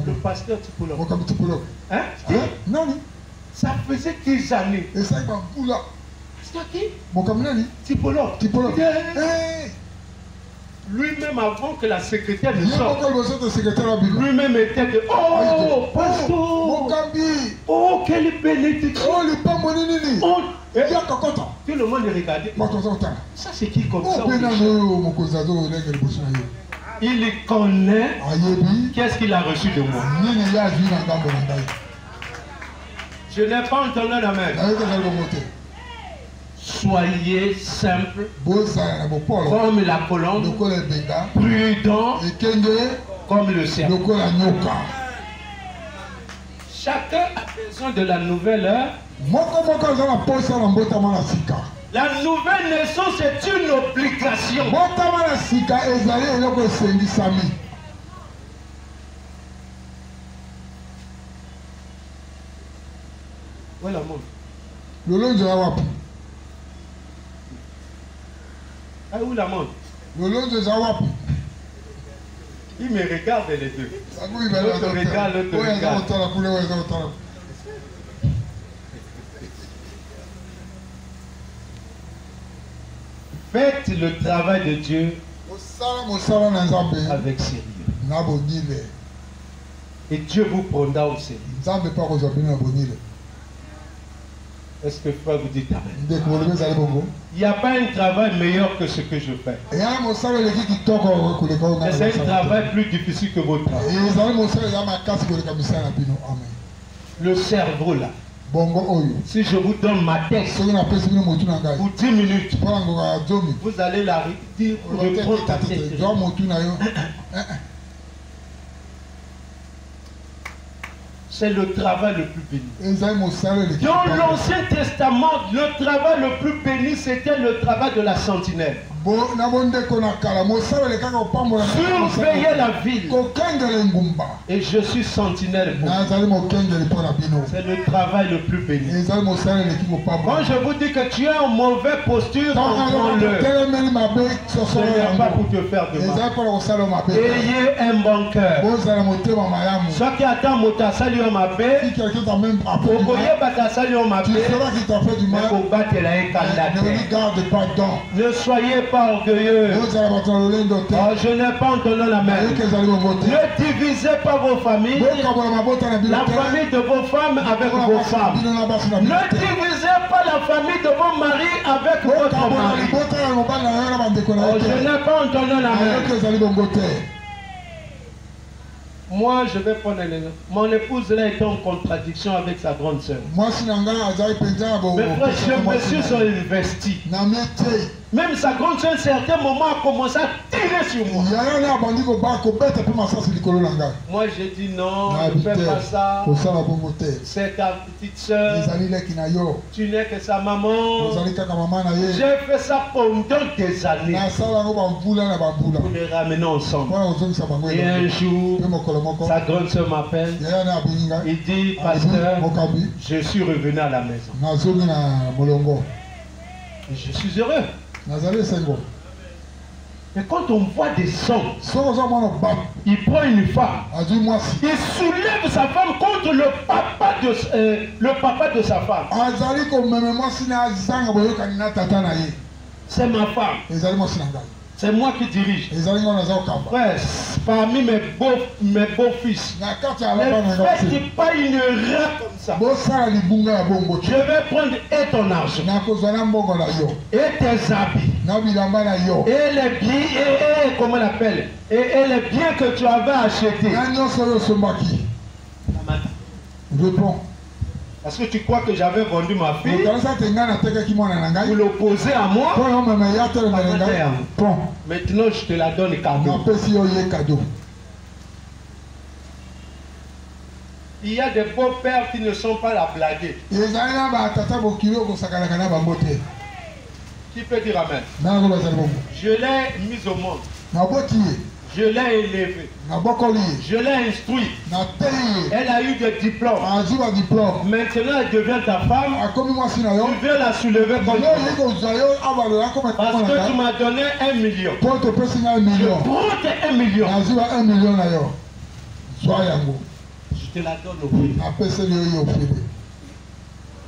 Le pasteur typologue. Hein? Non. Ça faisait des années. Et ça, il va vous là. C'est qui? Typologue. Lui-même, avant que la secrétaire ne sorte, lui-même était de oh, pasteur. Oh, quelle bénédiction. Tout le monde regardait. Ça, c'est qui comme ça? Il connaît qu'est-ce qu'il a reçu de moi. Je n'ai pas entendu la main. Soyez simple comme la colombe, prudent comme le serpent. Chacun a besoin de la nouvelle heure. La nouvelle naissance est une obligation. Où est la montre? Ah, où la montre? Il me regarde les deux. L'autre regarde. Faites le travail de Dieu avec sérieux. Et Dieu vous prendra au sérieux. Est-ce que frère vous dites amen? Il n'y a pas un travail meilleur que ce que je fais. Mais c'est un travail plus difficile que votre travail. Le cerveau là. Si je vous donne ma tête pour 10 minutes, vous allez la dire pour reprendre ta tête. C'est le travail le plus béni. Dans l'Ancien Testament, le travail le plus béni, c'était le travail de la sentinelle. Surveiller la ville. Et je suis sentinelle. C'est le travail le plus béni. Quand je vous dis que tu es en mauvaise posture, comprends-le. Ce n'est pas pour te faire de mal. Ayez un bon cœur. Ce qui attend Motasali en ma paix, ne soyez pas orgueilleux. Oh, je n'ai pas entendu la main. Ne divisez pas vos familles, la famille de vos femmes avec vos femmes. Ne divisez pas la famille de vos maris avec votre mari. Oh, je n'ai pas entendu la main. Moi, je vais prendre un exemple. Mon épouse là est en contradiction avec sa grande sœur. Mais frère, je me suis investi. Même sa grande sœur, à un certain moment, a commencé à tirer sur moi. Moi, j'ai dit non, ne fais pas ça. C'est ta petite sœur. Tu n'es que sa maman. J'ai fait ça pendant des années. Pour les ramener ensemble. Et un jour, sa grande sœur m'appelle. Il dit, pasteur, je suis revenu à la maison. Et je suis heureux. Et quand on voit des hommes, il prend une femme, il soulève sa femme contre le papa de sa femme. C'est ma femme. C'est moi qui dirige. Frère, parmi mes beaux-fils, ne faites pas une erreur comme ça. Je vais prendre et ton argent, et tes habits, et les biens, comment on appelle, et les biens que tu avais achetés. Réponds. Parce que tu crois que j'avais vendu ma fille pour l'opposer à moi. Maintenant, je te la donne cadeau. Il y a des beaux-pères qui ne sont pas à blaguer. Qui peut dire amen? Je l'ai mise au monde. Je l'ai élevée. Je l'ai instruite. Elle a eu des diplômes. Maintenant, elle devient ta femme. Tu viens la soulever comme ça. Parce que tu m'as donné 1 million. Je prends tes 1 million. Je te la donne au prix.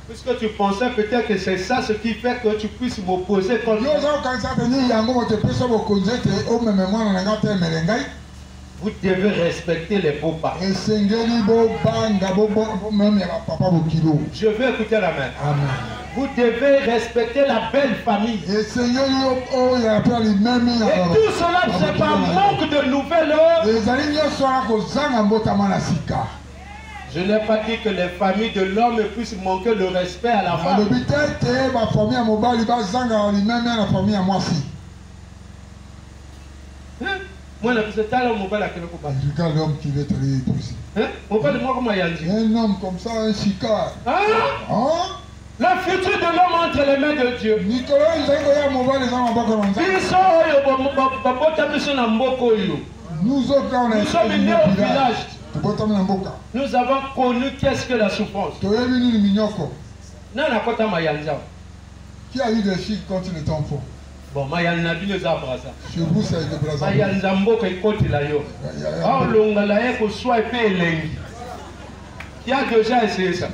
Puisque tu pensais peut-être que c'est ça ce qui fait que tu puisses m'opposer contre moi. Vous devez respecter les beaux-parents. Je veux écouter la main. Amen. Vous devez respecter la belle famille. Et tout cela, c'est pas manque de nouvelles. Je n'ai pas dit que les familles de l'homme puissent manquer le respect à la femme. Moi, c'est l'homme qui veut te épouser. Un homme comme ça, un chicard. Le futur de l'homme entre les mains de Dieu. Nous autres, nous sommes nés au village. Nous avons connu qu'est-ce que la souffrance. Qui a eu des filles quand il était enfant? Bon, chez vous, c'est de Brazzaville. Qui a déjà essayé ça?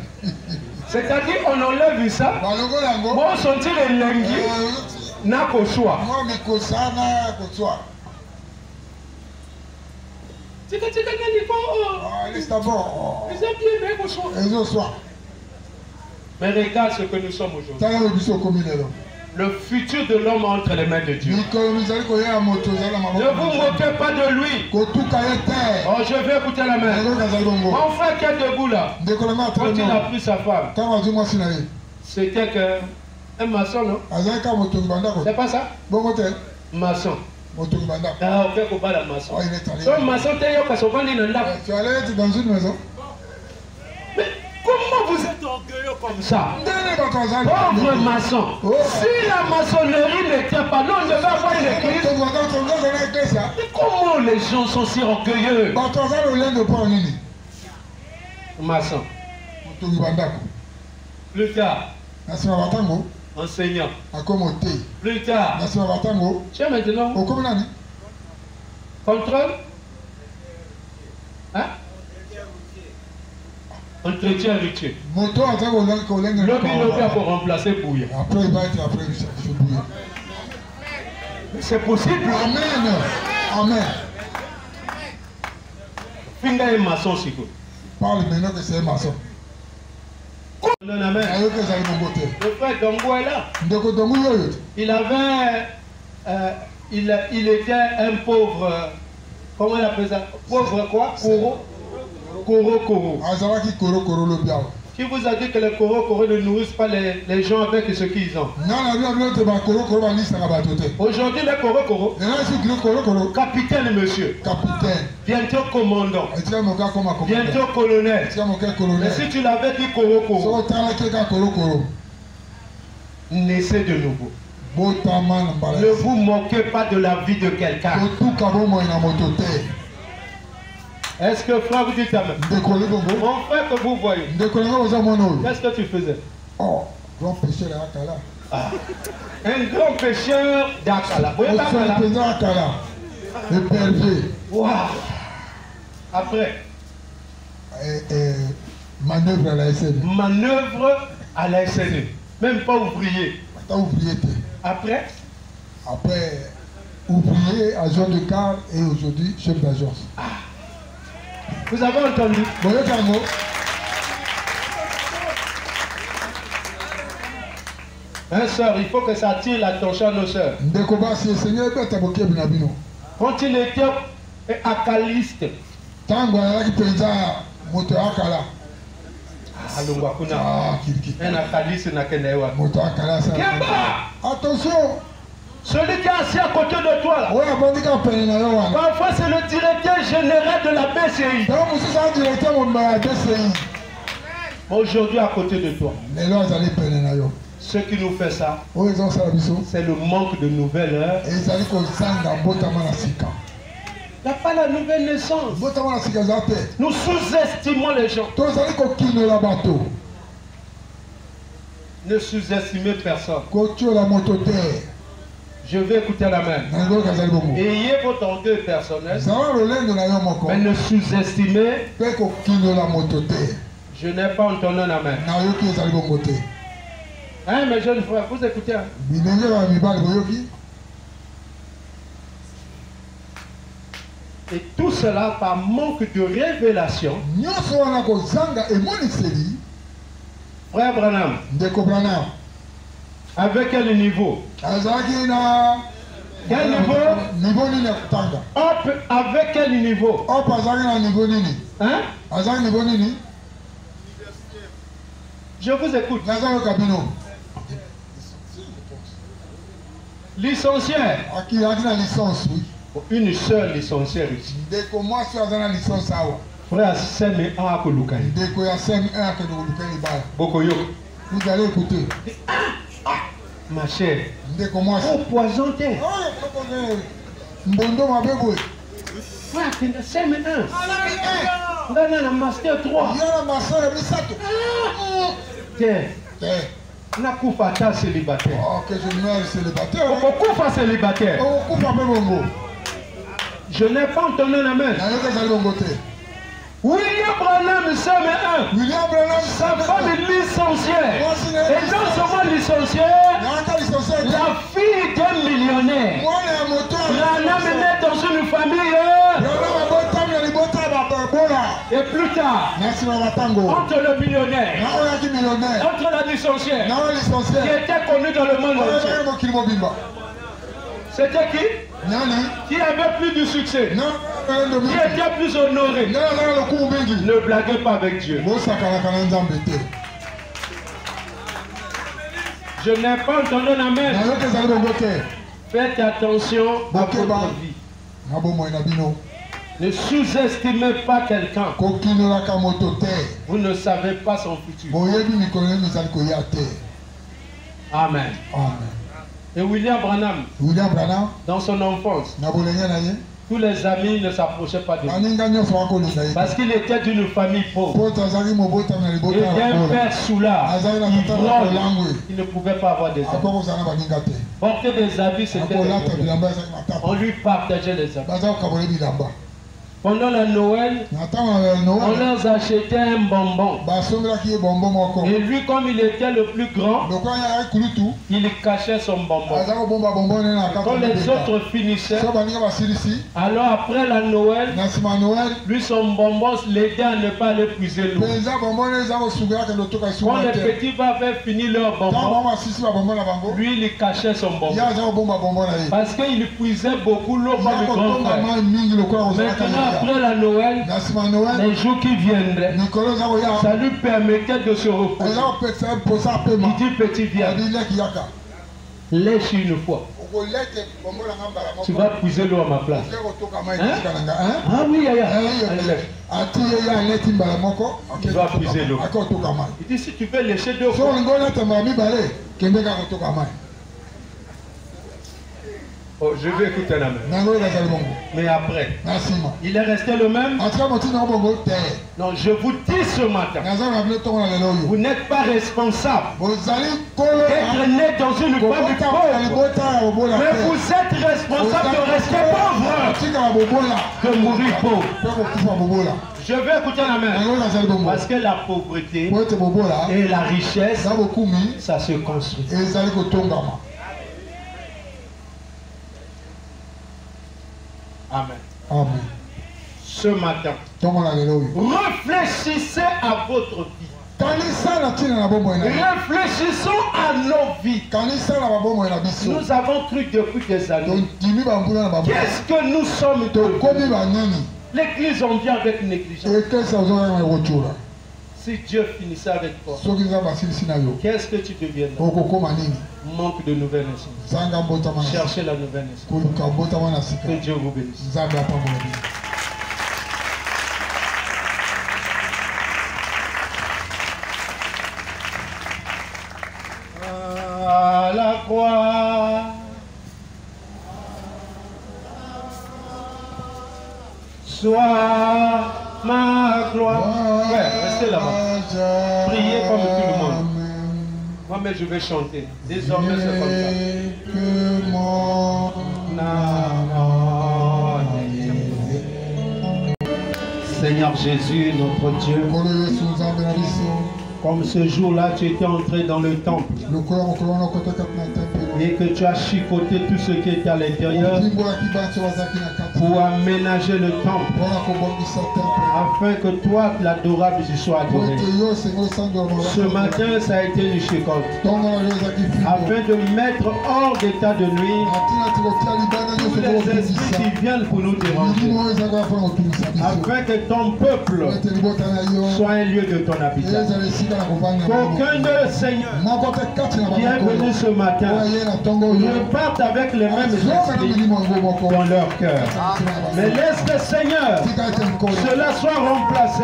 C'est-à-dire, on enlève ça. On sentit les lengi. N'a qu'au soir. Mais regarde ce que nous sommes aujourd'hui. le futur de l'homme entre les mains de Dieu. Ne vous moquez pas de lui. Oh, je vais écouter la main. Mon frère qui est debout là, quand il a pris sa femme, c'était un maçon, non? C'est pas ça? Maçon. Ah, on fait combat la maçon. So, maçon, tu es dans une maison. Mais comment vous êtes orgueilleux comme ça? Pauvre maçon. Si la maçonnerie ne tient pas, non, on devait avoir une église. Mais comment les gens sont si orgueilleux? Maçon. Plus tard. Enseignant. Plus tard. Tu es maintenant. Contrôle. Hein? Entretien routier. L'objet pour remplacer Bouya. Après, il va être après Bouya. C'est possible. Amen. Amen. Finga est maçon, si vous. Parle maintenant que c'est un maçon. Non, amen. Le frère Dongo est là. Il avait. Il était un pauvre. Comment il appelle ça? Pauvre quoi? Koro. Qui vous a dit que les Koro ne nourrissent pas les gens avec ce qu'ils ont? Aujourd'hui, les Koro, capitaine, monsieur. Bientôt commandant. Bientôt colonel. Mais si tu l'avais dit Koro, naissez de nouveau. Ne vous moquez pas de la vie de quelqu'un. Est-ce que frère vous dit ta main? Mon frère que vous voyez. Qu'est-ce que tu faisais? Oh, grand pécheur d'Akala. Ah. Un grand pécheur d'Akala. Un pécheur d'Akala. Un pervers. Wow. Après? Manœuvre à la SNE. Manœuvre à la SNE. Même pas ouvrier. Après? Après, ouvrier, agent de car et aujourd'hui chef d'agence. Ah. Vous avez entendu? Hein, sœur, il faut que ça attire l'attention de nos sœurs. Quand il était acaliste, un acaliste n'a qu'un ewa. Attention! Celui qui est assis à côté de toi là. Parfois c'est le directeur général de la BCI. Aujourd'hui à côté de toi. Ce qui nous fait ça, c'est le manque de nouvelles heures. Il n'y a pas la nouvelle naissance. Nous sous-estimons les gens. Ne sous-estimez personne. Je vais écouter la main. Ayez votre orgueil personnel. Mais ne sous-estimez. Je n'ai pas entendu la main. Hein, mes jeunes frères, vous écoutez. Hein? Et tout cela par manque de révélation. Frère Branham. Avec quel niveau? Quel niveau? Hop, avec quel niveau? Hein? Je vous écoute. Licenciaire. Une seule licenciaire ici. Frère, c'est mes A que Lukai. Bokoyo. Vous allez écouter. Ma chère. Oh, poisonné. Mbondo mabebo. Frère, c'est mes 1. On a la master 3. Tiens. Nakufa ta célibataire. Oh, que je meurs célibataire. Okufa célibataire. Je n'ai pas entendu la main. William Branham, c'est 1. William Branham, sa femme est licenciée. Et non seulement licenciée, la fille d'un millionnaire. Branham est né dans une famille. Et plus tard, entre le millionnaire Entre la licencière qui était connue dans le monde entier. C'était qui? Qui avait plus de succès, qui était plus honoré. Ne blaguez pas avec Dieu. Je n'ai pas entendu un amen. Faites attention à votre vie. Ne sous-estimez pas quelqu'un. Vous ne savez pas son futur. Amen. Et William Branham, dans son enfance, tous les amis ne s'approchaient pas de lui. Parce qu'il était d'une famille pauvre. Et d'un père soulard, il ne pouvait pas avoir des amis. Porter des habits, c'était on lui partageait les habits. Pendant la Noël, on leur achetait un bonbon. Et lui, comme il était le plus grand, il cachait son bonbon. Quand les autres finissaient, alors après la Noël, lui, son bonbon l'aidait à ne pas l'épuiser l'eau. Quand les petits avaient fini leur bonbon, lui, il cachait son bonbon. Parce qu'il puisait beaucoup l'eau comme le grand frère. Maintenant, après la Noël, les jours qui viendraient, ça lui permettait de se reposer. Il dit, petit, viens, lèche une fois. Tu vas puiser l'eau à ma place. Ah oui, tu vas puiser l'eau. Il dit, si tu veux lécher 2 fois. Oh, je vais écouter la main. Mais après, il est resté le même. Non, je vous dis ce matin, vous n'êtes pas responsable d'être né dans une famille pauvre. Mais vous êtes responsable de rester pauvre, de mourir pauvre. Je vais écouter la main. Parce que la pauvreté et la richesse, ça se construit. Amen. Amen. Ce matin, réfléchissez à votre vie. Réfléchissons à nos vies. Nous avons cru depuis des années. Qu'est-ce que nous sommes devenus? L'Église, on vient avec négligence. Si Dieu finissait avec toi, qu'est-ce que tu deviendrais? Manque de nouvelle naissance. Cherchez la nouvelle naissance. Que Dieu vous bénisse. À la croix, soit ma gloire. Ouais, restez là-bas. Priez comme tout le monde. Moi, mais je vais chanter. Désormais, c'est comme ça. Seigneur Jésus, notre Dieu, comme ce jour-là, tu étais entré dans le temple et que tu as chicoté tout ce qui était à l'intérieur pour aménager le temple afin que toi, l'adorable, tu sois adoré. Ce matin, ça a été une chicote afin de mettre hors d'état de nuire tous les esprits qui viennent pour nous déranger, afin que ton peuple soit un lieu de ton habitation. Qu'aucun de Seigneur qui est venu ce matin reparte avec les mêmes esprits dans leur cœur. Mais laisse que Seigneur, cela soit remplacé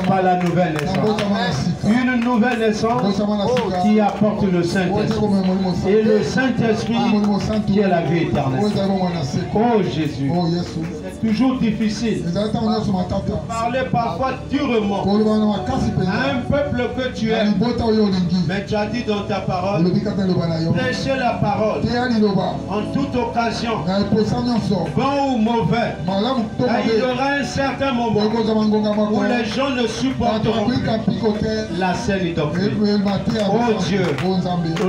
par la nouvelle naissance. Une nouvelle naissance qui apporte le Saint-Esprit. Et le Saint-Esprit qui est la vie éternelle. Oh Jésus, c'est toujours difficile de parler parfois durement à un peuple que tu aimes. Mais tu as dit dans ta parole, prêchez la parole en toute occasion, bon ou mauvais. Il y aura un certain moment où les gens ne supporteront plus la saine doctrine. Oh Dieu, on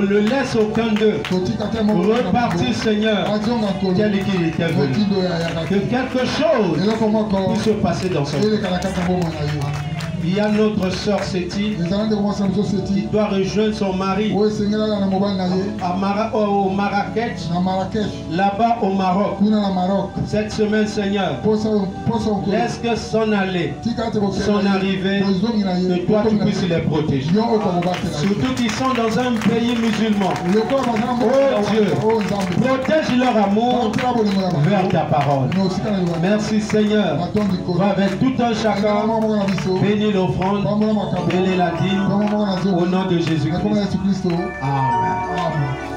ne laisse aucun d'eux repartir, Seigneur, tel qu'il était venu. Que quelque chose puisse se passer dans son cœur. Il y a notre sœur Séti qui doit rejoindre son mari au Marrakech, là-bas au Maroc. Cette semaine, Seigneur, laisse que son aller, son arrivée, que toi tu puisses les protéger. Surtout qu'ils sont dans un pays musulman. Oh Dieu, protège leur amour vers ta parole. Merci Seigneur. Va avec tout un chacun. Bénis l'offrande, bénis la dîme. Au nom de Jésus-Christ. Amen.